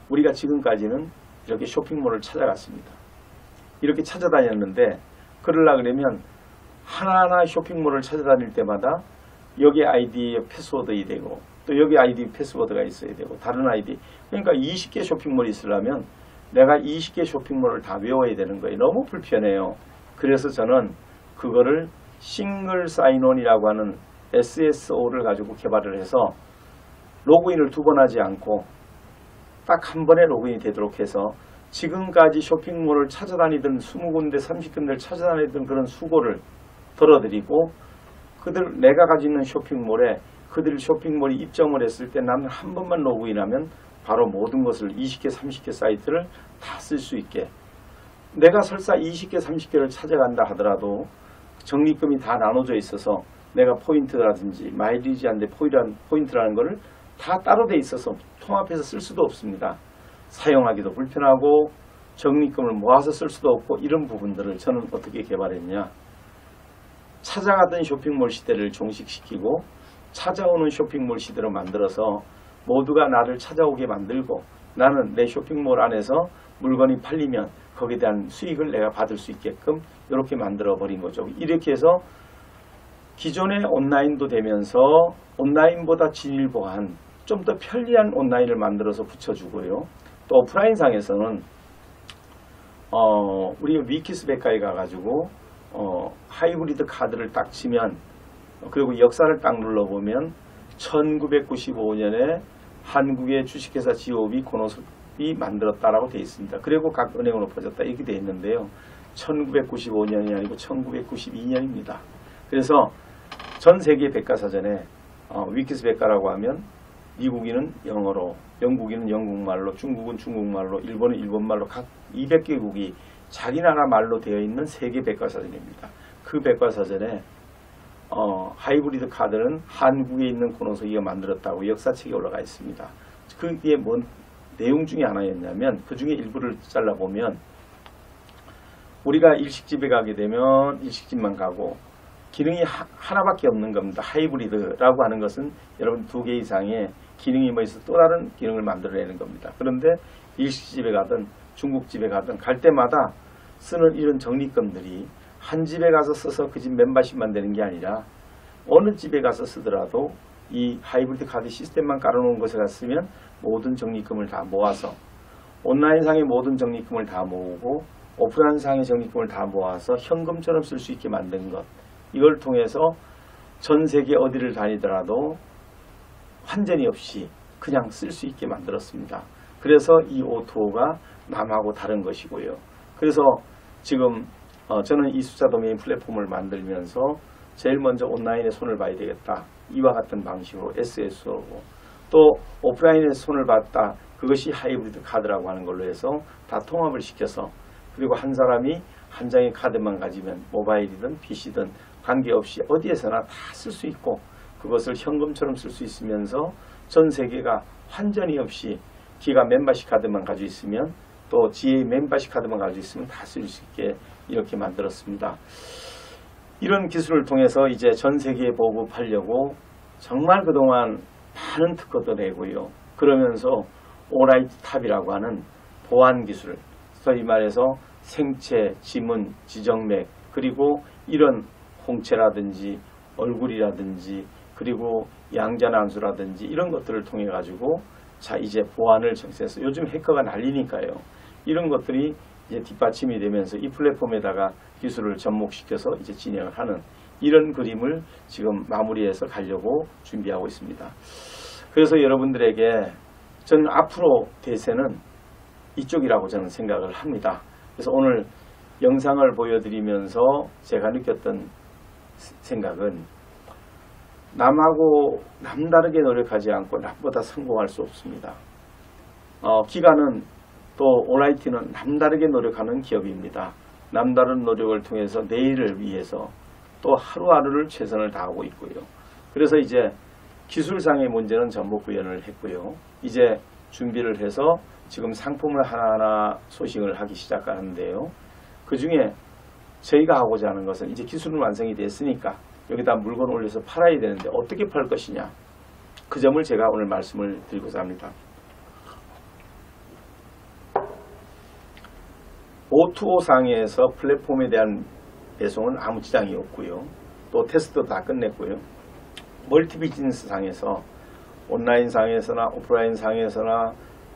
우리가 지금까지는 이렇게 쇼핑몰을 찾아갔습니다. 이렇게 찾아다녔는데 그러려고 그러면 하나하나 쇼핑몰을 찾아다닐 때마다 여기 아이디에 패스워드가 되고 또 여기 아이디 패스워드가 있어야 되고 다른 아이디 그러니까 20개 쇼핑몰이 있으려면 내가 20개 쇼핑몰을 다 외워야 되는 거예요. 너무 불편해요. 그래서 저는 그거를 싱글 사인온이라고 하는 SSO를 가지고 개발을 해서 로그인을 2번 하지 않고 딱 한 번에 로그인이 되도록 해서 지금까지 쇼핑몰을 찾아다니던 20군데 30군데를 찾아다니던 그런 수고를 덜어드리고 내가 가지고 있는 쇼핑몰에 그들 쇼핑몰이 입점을 했을 때 나는 한 번만 로그인하면 바로 모든 것을 20개 30개 사이트를 다 쓸 수 있게 내가 설사 20개 30개를 찾아간다 하더라도 적립금이 다 나눠져 있어서 내가 포인트라든지 마일리지한데 포인트라는 거를 다 따로 돼 있어서 통합해서 쓸 수도 없습니다. 사용하기도 불편하고 적립금을 모아서 쓸 수도 없고 이런 부분들을 저는 어떻게 개발했냐. 찾아가던 쇼핑몰 시대를 종식시키고 찾아오는 쇼핑몰 시대로 만들어서 모두가 나를 찾아오게 만들고 나는 내 쇼핑몰 안에서 물건이 팔리면 거기에 대한 수익을 내가 받을 수 있게끔 이렇게 만들어 버린 거죠. 이렇게 해서 기존의 온라인도 되면서 온라인보다 진일보한 좀 더 편리한 온라인을 만들어서 붙여주고요. 또 오프라인상에서는 우리 위키스백과에 가가지고 하이브리드 카드를 딱 치면 그리고 역사를 딱 눌러보면 1995년에 한국의 주식회사 지오비 코노스이 만들었다라고 되어 있습니다. 그리고 각 은행으로 퍼졌다 이렇게 되어 있는데요. 1995년이 아니고 1992년입니다. 그래서 전 세계 백과사전에 위키스백과라고 하면 미국인은 영어로, 영국인은 영국말로, 중국은 중국말로, 일본은 일본말로 각 200개국이 자기 나라 말로 되어 있는 세계 백과사전입니다. 그 백과사전에 하이브리드 카드는 한국에 있는 코노스기가 만들었다고 역사책에 올라가 있습니다. 그게 뭔 내용 중에 하나였냐면 그 중에 일부를 잘라보면 우리가 일식집에 가게 되면 일식집만 가고 기능이 하나밖에 없는 겁니다. 하이브리드라고 하는 것은 여러분 2개 이상의 기능이 뭐 있어 또 다른 기능을 만들어내는 겁니다. 그런데 일식집에 가든 중국집에 가든 갈 때마다 쓰는 이런 적립금들이 한 집에 가서 써서 그 집 멤버십만 되는 게 아니라 어느 집에 가서 쓰더라도 이 하이브리드 카드 시스템만 깔아놓은 곳에 갔으면 모든 적립금을 다 모아서 온라인상의 모든 적립금을 다 모으고 오프라인상의 적립금을 다 모아서 현금처럼 쓸 수 있게 만든 것, 이걸 통해서 전 세계 어디를 다니더라도 환전이 없이 그냥 쓸 수 있게 만들었습니다. 그래서 이 O2O가 남하고 다른 것이고요. 그래서 지금 저는 이 숫자 도메인 플랫폼을 만들면서 제일 먼저 온라인에 손을 봐야 되겠다. 이와 같은 방식으로 SSO고 또 오프라인에 손을 봤다. 그것이 하이브리드 카드라고 하는 걸로 해서 다 통합을 시켜서 그리고 한 사람이 한 장의 카드만 가지면 모바일이든 PC든 관계없이 어디에서나 다 쓸 수 있고 그것을 현금처럼 쓸 수 있으면서 전 세계가 환전이 없이 기가 멤버십 카드만 가지고 있으면 또 지의 멤버십 카드만 가지고 있으면 다 쓸 수 있게 이렇게 만들었습니다. 이런 기술을 통해서 이제 전 세계에 보급하려고 정말 그동안 많은 특허도 내고요. 그러면서 오라이트 탑이라고 하는 보안 기술, 소위 말해서 생체, 지문, 지정맥, 그리고 이런 홍채라든지 얼굴이라든지 그리고 양자난수라든지 이런 것들을 통해 가지고 자 이제 보안을 정세해서 요즘 해커가 난리니까요. 이런 것들이 이제 뒷받침이 되면서 이 플랫폼에다가 기술을 접목시켜서 이제 진행을 하는 이런 그림을 지금 마무리해서 가려고 준비하고 있습니다. 그래서 여러분들에게 저는 앞으로 대세는 이쪽이라고 저는 생각을 합니다. 그래서 오늘 영상을 보여드리면서 제가 느꼈던 생각은 남하고 남다르게 노력하지 않고 남보다 성공할 수 없습니다. 기가는 또 오라이티는 남다르게 노력하는 기업입니다. 남다른 노력을 통해서 내일을 위해서 또 하루하루를 최선을 다하고 있고요. 그래서 이제 기술상의 문제는 전부 구현을 했고요. 이제 준비를 해서 지금 상품을 하나하나 소싱을 하기 시작하는데요. 그 중에 저희가 하고자 하는 것은 이제 기술은 완성이 됐으니까 여기다 물건 올려서 팔아야 되는데 어떻게 팔 것이냐, 그 점을 제가 오늘 말씀을 드리고자 합니다. O2O 상에서 플랫폼에 대한 배송은 아무 지장이 없고요. 또 테스트도 다 끝냈고요. 멀티 비즈니스 상에서 온라인 상에서나 오프라인 상에서나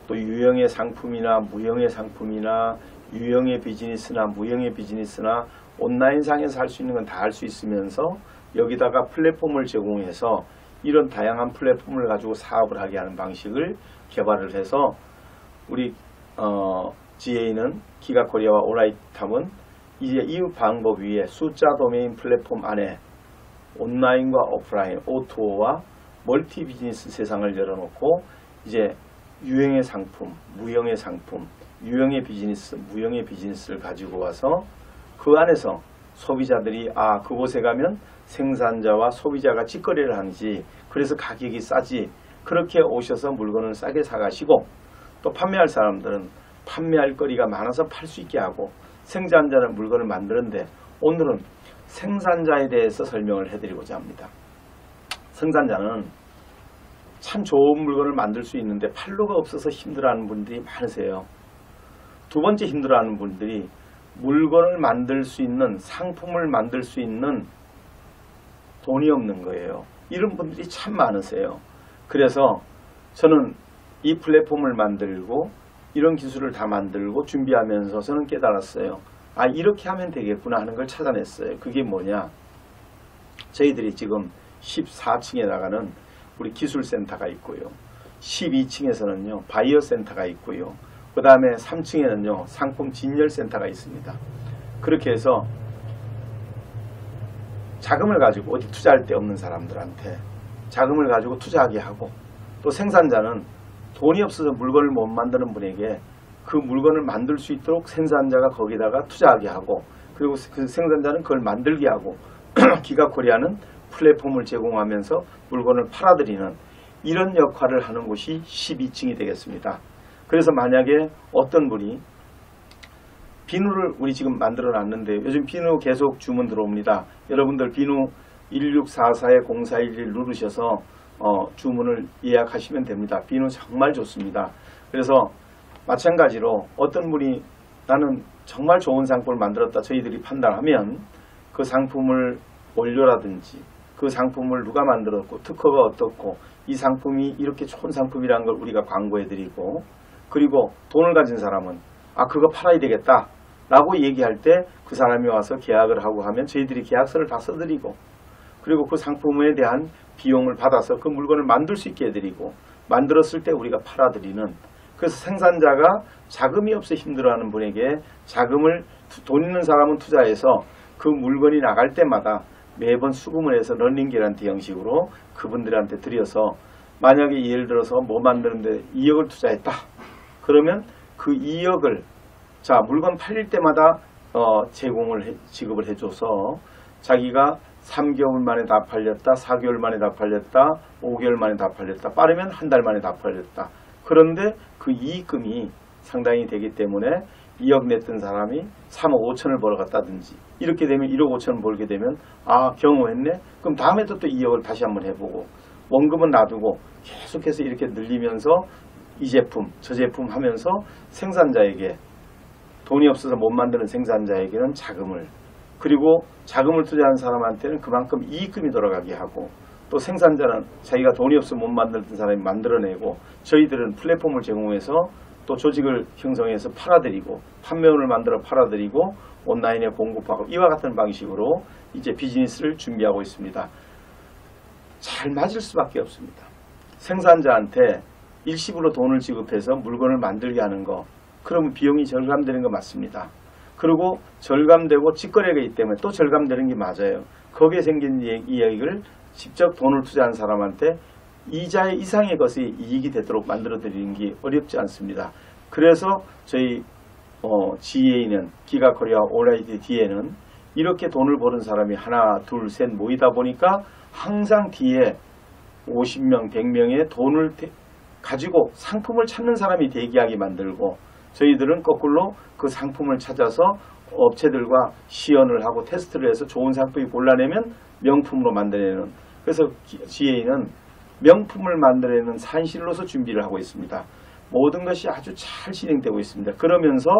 또 유형의 상품이나 무형의 상품이나 유형의 비즈니스나 무형의 비즈니스나 온라인 상에서 할 수 있는 건 다 할 수 있으면서 여기다가 플랫폼을 제공해서 이런 다양한 플랫폼을 가지고 사업을 하게 하는 방식을 개발을 해서 우리 GA는 기가코리아와 오라이탑은 이제 이 방법 위에 숫자 도메인 플랫폼 안에 온라인과 오프라인 O2O와 멀티 비즈니스 세상을 열어놓고 이제 유형의 상품, 무형의 상품, 유형의 비즈니스, 무형의 비즈니스를 가지고 와서 그 안에서 소비자들이 그곳에 가면 생산자와 소비자가 직거래를 하는지 그래서 가격이 싸지 그렇게 오셔서 물건을 싸게 사가시고 또 판매할 사람들은 판매할 거리가 많아서 팔 수 있게 하고 생산자는 물건을 만드는데 오늘은 생산자에 대해서 설명을 해드리고자 합니다. 생산자는 참 좋은 물건을 만들 수 있는데 판로가 없어서 힘들어하는 분들이 많으세요. 두 번째 힘들어하는 분들이 물건을 만들 수 있는 상품을 만들 수 있는 돈이 없는 거예요. 이런 분들이 참 많으세요. 그래서 저는 이 플랫폼을 만들고 이런 기술을 다 만들고 준비하면서 저는 깨달았어요. 아, 이렇게 하면 되겠구나 하는 걸 찾아냈어요. 그게 뭐냐? 저희들이 지금 14층에 나가는 우리 기술센터가 있고요. 12층에서는요 바이오 센터가 있고요. 그 다음에 3층에는요 상품 진열센터가 있습니다. 그렇게 해서 자금을 가지고 어디 투자할 데 없는 사람들한테 자금을 가지고 투자하게 하고, 또 생산자는 돈이 없어서 물건을 못 만드는 분에게 그 물건을 만들 수 있도록 생산자가 거기다가 투자하게 하고, 그리고 그 생산자는 그걸 만들게 하고 기가코리아는 플랫폼을 제공하면서 물건을 팔아드리는 이런 역할을 하는 곳이 12층이 되겠습니다. 그래서 만약에 어떤 분이 비누를 우리 지금 만들어 놨는데 요즘 비누 계속 주문 들어옵니다. 여러분들 비누 1644-0411 누르셔서 주문을 예약하시면 됩니다. 비누 정말 좋습니다. 그래서 마찬가지로 어떤 분이 나는 정말 좋은 상품을 만들었다 저희들이 판단하면 그 상품을 원료라든지 그 상품을 누가 만들었고 특허가 어떻고 이 상품이 이렇게 좋은 상품이라는 걸 우리가 광고해드리고, 그리고 돈을 가진 사람은 아 그거 팔아야 되겠다 라고 얘기할 때 그 사람이 와서 계약을 하고 하면 저희들이 계약서를 다 써드리고, 그리고 그 상품에 대한 비용을 받아서 그 물건을 만들 수 있게 해드리고, 만들었을 때 우리가 팔아드리는, 그래서 생산자가 자금이 없어 힘들어하는 분에게 자금을 돈 있는 사람은 투자해서 그 물건이 나갈 때마다 매번 수금을 해서 런닝 개런티 형식으로 그분들한테 드려서, 만약에 예를 들어서 뭐 만드는데 2억을 투자했다 그러면 그 2억을 자 물건 팔릴 때마다 지급을 해줘서 자기가 3개월 만에 다 팔렸다, 4개월 만에 다 팔렸다, 5개월 만에 다 팔렸다, 빠르면 한 달 만에 다 팔렸다. 그런데 그 이익금이 상당히 되기 때문에 2억 냈던 사람이 3억 5천을 벌어갔다든지 이렇게 되면 1억 5천을 벌게 되면 아 경험했네? 그럼 다음에도 또 2억을 다시 한번 해보고, 원금은 놔두고 계속해서 이렇게 늘리면서 이 제품 저 제품 하면서 생산자에게, 돈이 없어서 못 만드는 생산자에게는 자금을, 그리고 자금을 투자한 사람한테는 그만큼 이익금이 돌아가게 하고, 또 생산자는 자기가 돈이 없어 못 만들던 사람이 만들어내고, 저희들은 플랫폼을 제공해서 또 조직을 형성해서 팔아드리고, 판매원을 만들어 팔아드리고, 온라인에 공급하고, 이와 같은 방식으로 이제 비즈니스를 준비하고 있습니다. 잘 맞을 수밖에 없습니다. 생산자한테 일시불로 돈을 지급해서 물건을 만들게 하는 거, 그러면 비용이 절감되는 거 맞습니다. 그리고 절감되고 직거래가 있기 때문에 또 절감되는 게 맞아요. 거기에 생긴 이익을 직접 돈을 투자한 사람한테 이자의 이상의 것이 이익이 되도록 만들어 드리는 게 어렵지 않습니다. 그래서 저희 GA는 기가코리아 올라이트 D에는 이렇게 돈을 버는 사람이 하나 둘 셋 모이다 보니까 항상 뒤에 50명 100명의 돈을 가지고 상품을 찾는 사람이 대기하게 만들고, 저희들은 거꾸로 그 상품을 찾아서 업체들과 시연을 하고 테스트를 해서 좋은 상품이 골라내면 명품으로 만들어내는, 그래서 GA는 명품을 만들어내는 산실로서 준비를 하고 있습니다. 모든 것이 아주 잘 진행되고 있습니다. 그러면서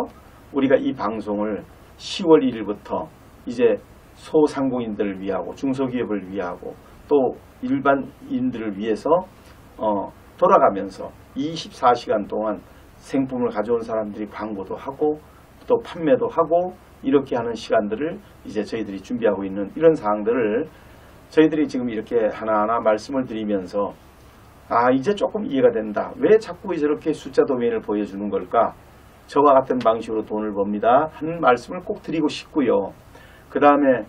우리가 이 방송을 10월 1일부터 이제 소상공인들을 위하고 중소기업을 위하고 또 일반인들을 위해서 돌아가면서 24시간 동안 생품을 가져온 사람들이 광고도 하고 또 판매도 하고 이렇게 하는 시간들을 이제 저희들이 준비하고 있는 이런 사항들을 저희들이 지금 이렇게 하나하나 말씀을 드리면서 아 이제 조금 이해가 된다. 왜 자꾸 저렇게 숫자 도메인을 보여주는 걸까? 저와 같은 방식으로 돈을 법니다 하는 말씀을 꼭 드리고 싶고요. 그 다음에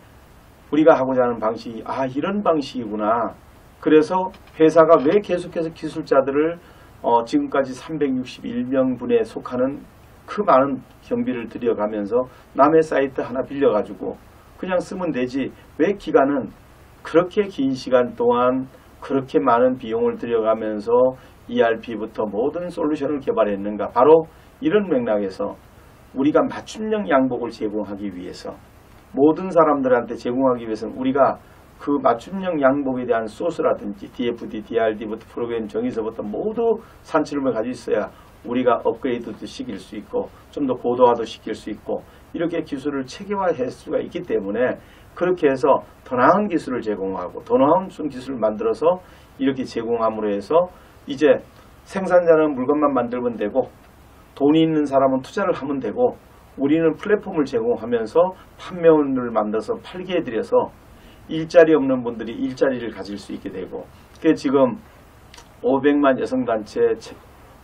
우리가 하고자 하는 방식이 아 이런 방식이구나. 그래서 회사가 왜 계속해서 기술자들을 지금까지 361명분에 속하는 그 많은 경비를 들여가면서 남의 사이트 하나 빌려가지고 그냥 쓰면 되지 왜 기간은 그렇게 긴 시간 동안 그렇게 많은 비용을 들여가면서 ERP부터 모든 솔루션을 개발했는가. 바로 이런 맥락에서 우리가 맞춤형 양복을 제공하기 위해서 모든 사람들한테 제공하기 위해서는 우리가 그 맞춤형 양복에 대한 소스라든지 DFD, DRD부터 프로그램 정의서부터 모두 산출을 가지고 있어야 우리가 업그레이드도 시킬 수 있고 좀 더 고도화도 시킬 수 있고 이렇게 기술을 체계화할 수가 있기 때문에 그렇게 해서 더 나은 기술을 제공하고 더 나은 기술을 만들어서 이렇게 제공함으로 해서 이제 생산자는 물건만 만들면 되고 돈이 있는 사람은 투자를 하면 되고 우리는 플랫폼을 제공하면서 판매원을 만들어서 팔게 해드려서 일자리 없는 분들이 일자리를 가질 수 있게 되고 그게 지금 500만 여성단체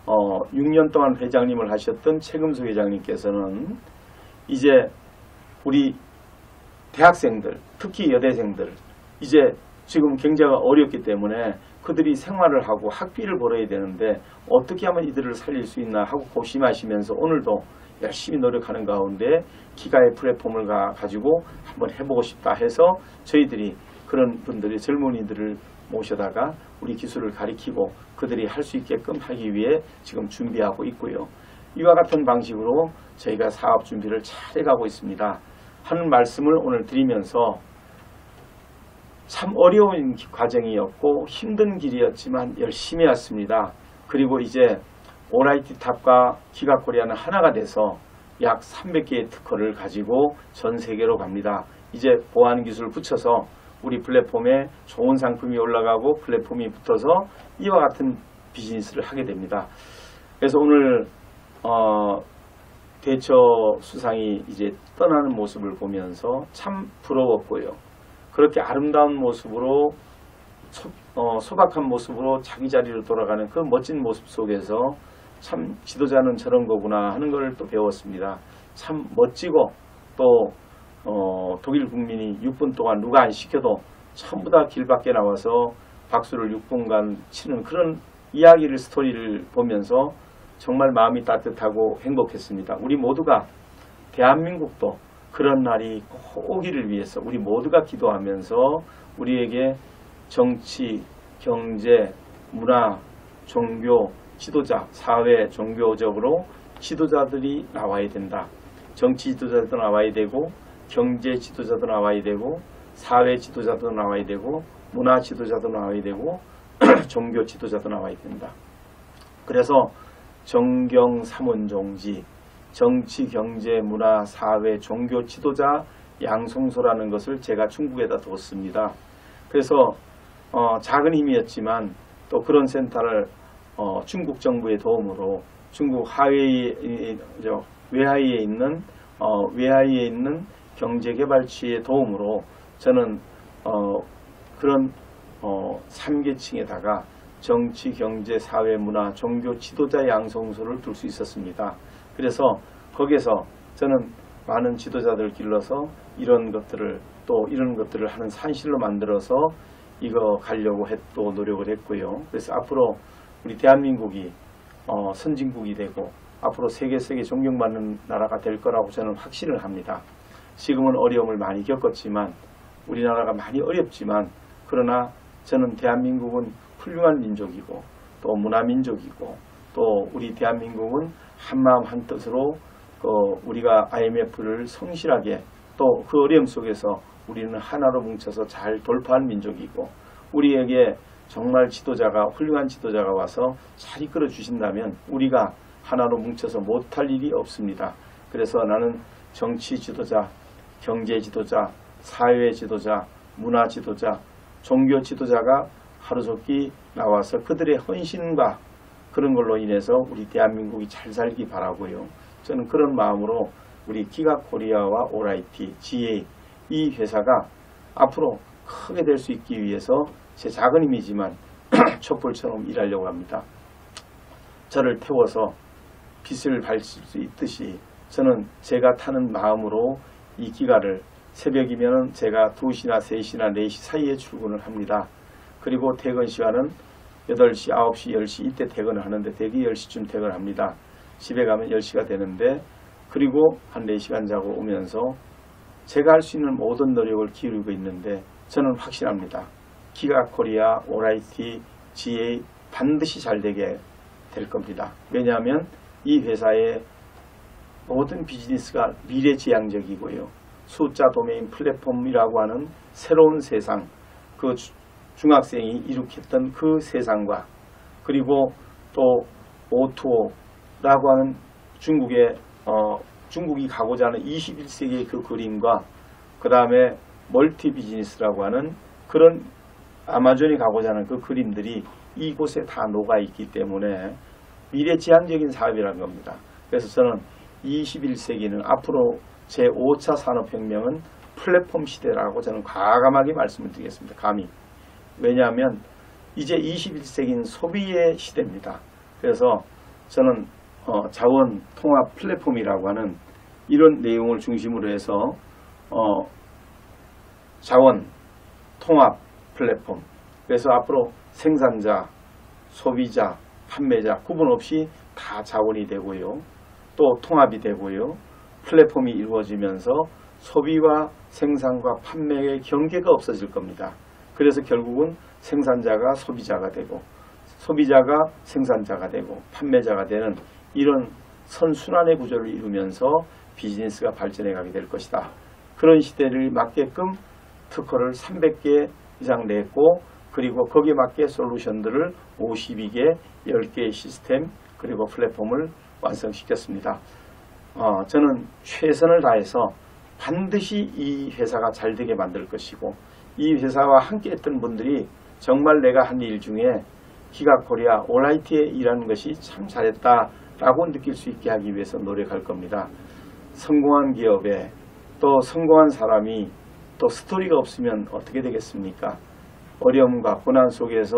6년 동안 회장님을 하셨던 최금수 회장님께서는 이제 우리 대학생들 특히 여대생들 이제 지금 경제가 어렵기 때문에 그들이 생활을 하고 학비를 벌어야 되는데 어떻게 하면 이들을 살릴 수 있나 하고 고심하시면서 오늘도 열심히 노력하는 가운데 기가의 플랫폼을 가지고 한번 해보고 싶다 해서 저희들이 그런 분들이 젊은이들을 모셔다가 우리 기술을 가리키고 그들이 할 수 있게끔 하기 위해 지금 준비하고 있고요. 이와 같은 방식으로 저희가 사업 준비를 잘 해가고 있습니다. 하는 말씀을 오늘 드리면서 참 어려운 과정이었고 힘든 길이었지만 열심히 왔습니다. 그리고 이제 오라이티 탑과 기가코리아는 하나가 돼서 약 300개의 특허를 가지고 전 세계로 갑니다. 이제 보안 기술 붙여서 우리 플랫폼에 좋은 상품이 올라가고 플랫폼이 붙어서 이와 같은 비즈니스를 하게 됩니다. 그래서 오늘 대처 수상이 이제 떠나는 모습을 보면서 참 부러웠고요. 그렇게 아름다운 모습으로 소박한 모습으로 자기 자리로 돌아가는 그 멋진 모습 속에서 참 지도자는 저런 거구나 하는 걸 또 배웠습니다. 참 멋지고 또 독일 국민이 6분 동안 누가 안 시켜도 전부 다 길 밖에 나와서 박수를 6분간 치는 그런 이야기를 스토리를 보면서 정말 마음이 따뜻하고 행복했습니다. 우리 모두가 대한민국도 그런 날이 꼭 오기를 위해서 우리 모두가 기도하면서 우리에게 정치, 경제, 문화, 종교, 지도자, 사회, 종교적으로 지도자들이 나와야 된다. 정치 지도자도 나와야 되고 경제 지도자도 나와야 되고 사회 지도자도 나와야 되고 문화 지도자도 나와야 되고 종교 지도자도 나와야 된다. 그래서 정경삼원종지 정치, 경제, 문화, 사회, 종교 지도자 양성소라는 것을 제가 중국에다 뒀습니다. 그래서 작은 힘이었지만 또 그런 센터를 중국 정부의 도움으로 중국 외하이에 있는 경제개발치의 도움으로 저는 그런 3계층에다가 정치, 경제, 사회, 문화, 종교 지도자 양성소를 둘 수 있었습니다. 그래서 거기에서 저는 많은 지도자들을 길러서 이런 것들을 하는 산실로 만들어서 이거 가려고 또 노력을 했고요. 그래서 앞으로 우리 대한민국이 선진국이 되고 앞으로 세계 존경받는 나라가 될 거라고 저는 확신을 합니다. 지금은 어려움을 많이 겪었지만 우리나라가 많이 어렵지만 그러나 저는 대한민국은 훌륭한 민족이고 또 문화민족이고 또 우리 대한민국은 한마음 한뜻으로 우리가 IMF를 성실하게 또 그 어려움 속에서 우리는 하나로 뭉쳐서 잘 돌파한 민족이고 우리에게 정말 훌륭한 지도자가 와서 잘 이끌어 주신다면 우리가 하나로 뭉쳐서 못할 일이 없습니다. 그래서 나는 정치 지도자, 경제 지도자, 사회 지도자, 문화 지도자, 종교 지도자가 하루속히 나와서 그들의 헌신과 그런 걸로 인해서 우리 대한민국이 잘 살기 바라고요. 저는 그런 마음으로 우리 기가코리아와 오라이티, GA 이 회사가 앞으로 크게 될 수 있기 위해서 제 작은 힘이지만 촛불처럼 일하려고 합니다. 저를 태워서 빛을 밝힐 수 있듯이 저는 제가 타는 마음으로 이 기가를 새벽이면 제가 2시나 3시나 4시 사이에 출근을 합니다. 그리고 퇴근 시간은 8시, 9시, 10시 이때 퇴근을 하는데 대개 10시쯤 퇴근합니다. 집에 가면 10시가 되는데 그리고 한 4시간 자고 오면서 제가 할 수 있는 모든 노력을 기울이고 있는데 저는 확신합니다. 기가코리아, 오라이티, GA 반드시 잘 되게 될 겁니다. 왜냐하면 이 회사의 모든 비즈니스가 미래지향적이고요. 숫자 도메인 플랫폼이라고 하는 새로운 세상, 그 중학생이 이룩했던 그 세상과 그리고 또 O2O 라고 하는 중국이 가고자 하는 21세기의 그 그림과 그 다음에 멀티 비즈니스라고 하는 그런 아마존이 가고자 하는 그 그림들이 이곳에 다 녹아 있기 때문에 미래지향적인 사업이라는 겁니다. 그래서 저는 21세기는 앞으로 제5차 산업혁명은 플랫폼 시대라고 저는 과감하게 말씀을 드리겠습니다. 감히. 왜냐하면 이제 21세기는 소비의 시대입니다. 그래서 저는 자원 통합 플랫폼이라고 하는 이런 내용을 중심으로 해서 자원 통합 플랫폼, 그래서 앞으로 생산자, 소비자, 판매자 구분 없이 다 자원이 되고요. 또 통합이 되고요. 플랫폼이 이루어지면서 소비와 생산과 판매의 경계가 없어질 겁니다. 그래서 결국은 생산자가 소비자가 되고 소비자가 생산자가 되고 판매자가 되는 이런 선순환의 구조를 이루면서 비즈니스가 발전해 가게 될 것이다. 그런 시대를 맞게끔 특허를 300개 이상 냈고 그리고 거기에 맞게 솔루션들을 52개, 10개의 시스템 그리고 플랫폼을 완성시켰습니다. 저는 최선을 다해서 반드시 이 회사가 잘 되게 만들 것이고 이 회사와 함께 했던 분들이 정말 내가 한 일 중에 기가코리아 올라이트에 일하는 것이 참 잘했다라고 느낄 수 있게 하기 위해서 노력할 겁니다. 성공한 기업에 또 성공한 사람이 또 스토리가 없으면 어떻게 되겠습니까? 어려움과 고난 속에서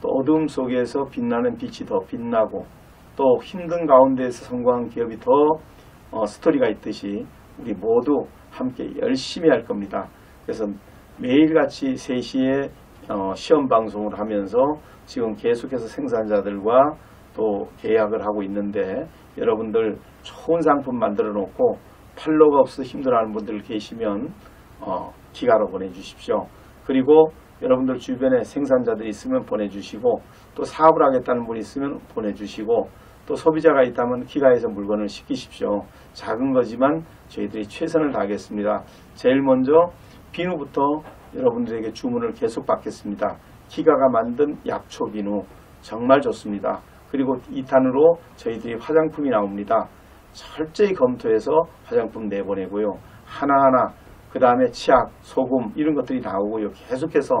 또 어두움 속에서 빛나는 빛이 더 빛나고 또 힘든 가운데에서 성공한 기업이 더 스토리가 있듯이 우리 모두 함께 열심히 할 겁니다. 그래서 매일같이 3시에 시험 방송을 하면서 지금 계속해서 생산자들과 또 계약을 하고 있는데 여러분들 좋은 상품 만들어 놓고 팔로가 없어서 힘들어하는 분들 계시면 기가로 보내주십시오. 그리고 여러분들 주변에 생산자들이 있으면 보내주시고 또 사업을 하겠다는 분이 있으면 보내주시고 또 소비자가 있다면 기가에서 물건을 시키십시오. 작은 거지만 저희들이 최선을 다하겠습니다. 제일 먼저 비누부터 여러분들에게 주문을 계속 받겠습니다. 기가가 만든 약초 비누 정말 좋습니다. 그리고 2탄으로 저희들이 화장품이 나옵니다. 철저히 검토해서 화장품 내보내고요. 하나하나 그 다음에 치약, 소금 이런 것들이 나오고요. 계속해서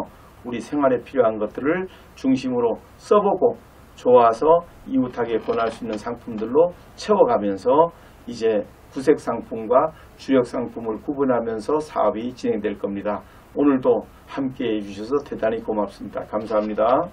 우리 생활에 필요한 것들을 중심으로 써보고 좋아서 이웃하게 권할 수 있는 상품들로 채워가면서 이제 구색 상품과 주력 상품을 구분하면서 사업이 진행될 겁니다. 오늘도 함께 해주셔서 대단히 고맙습니다. 감사합니다.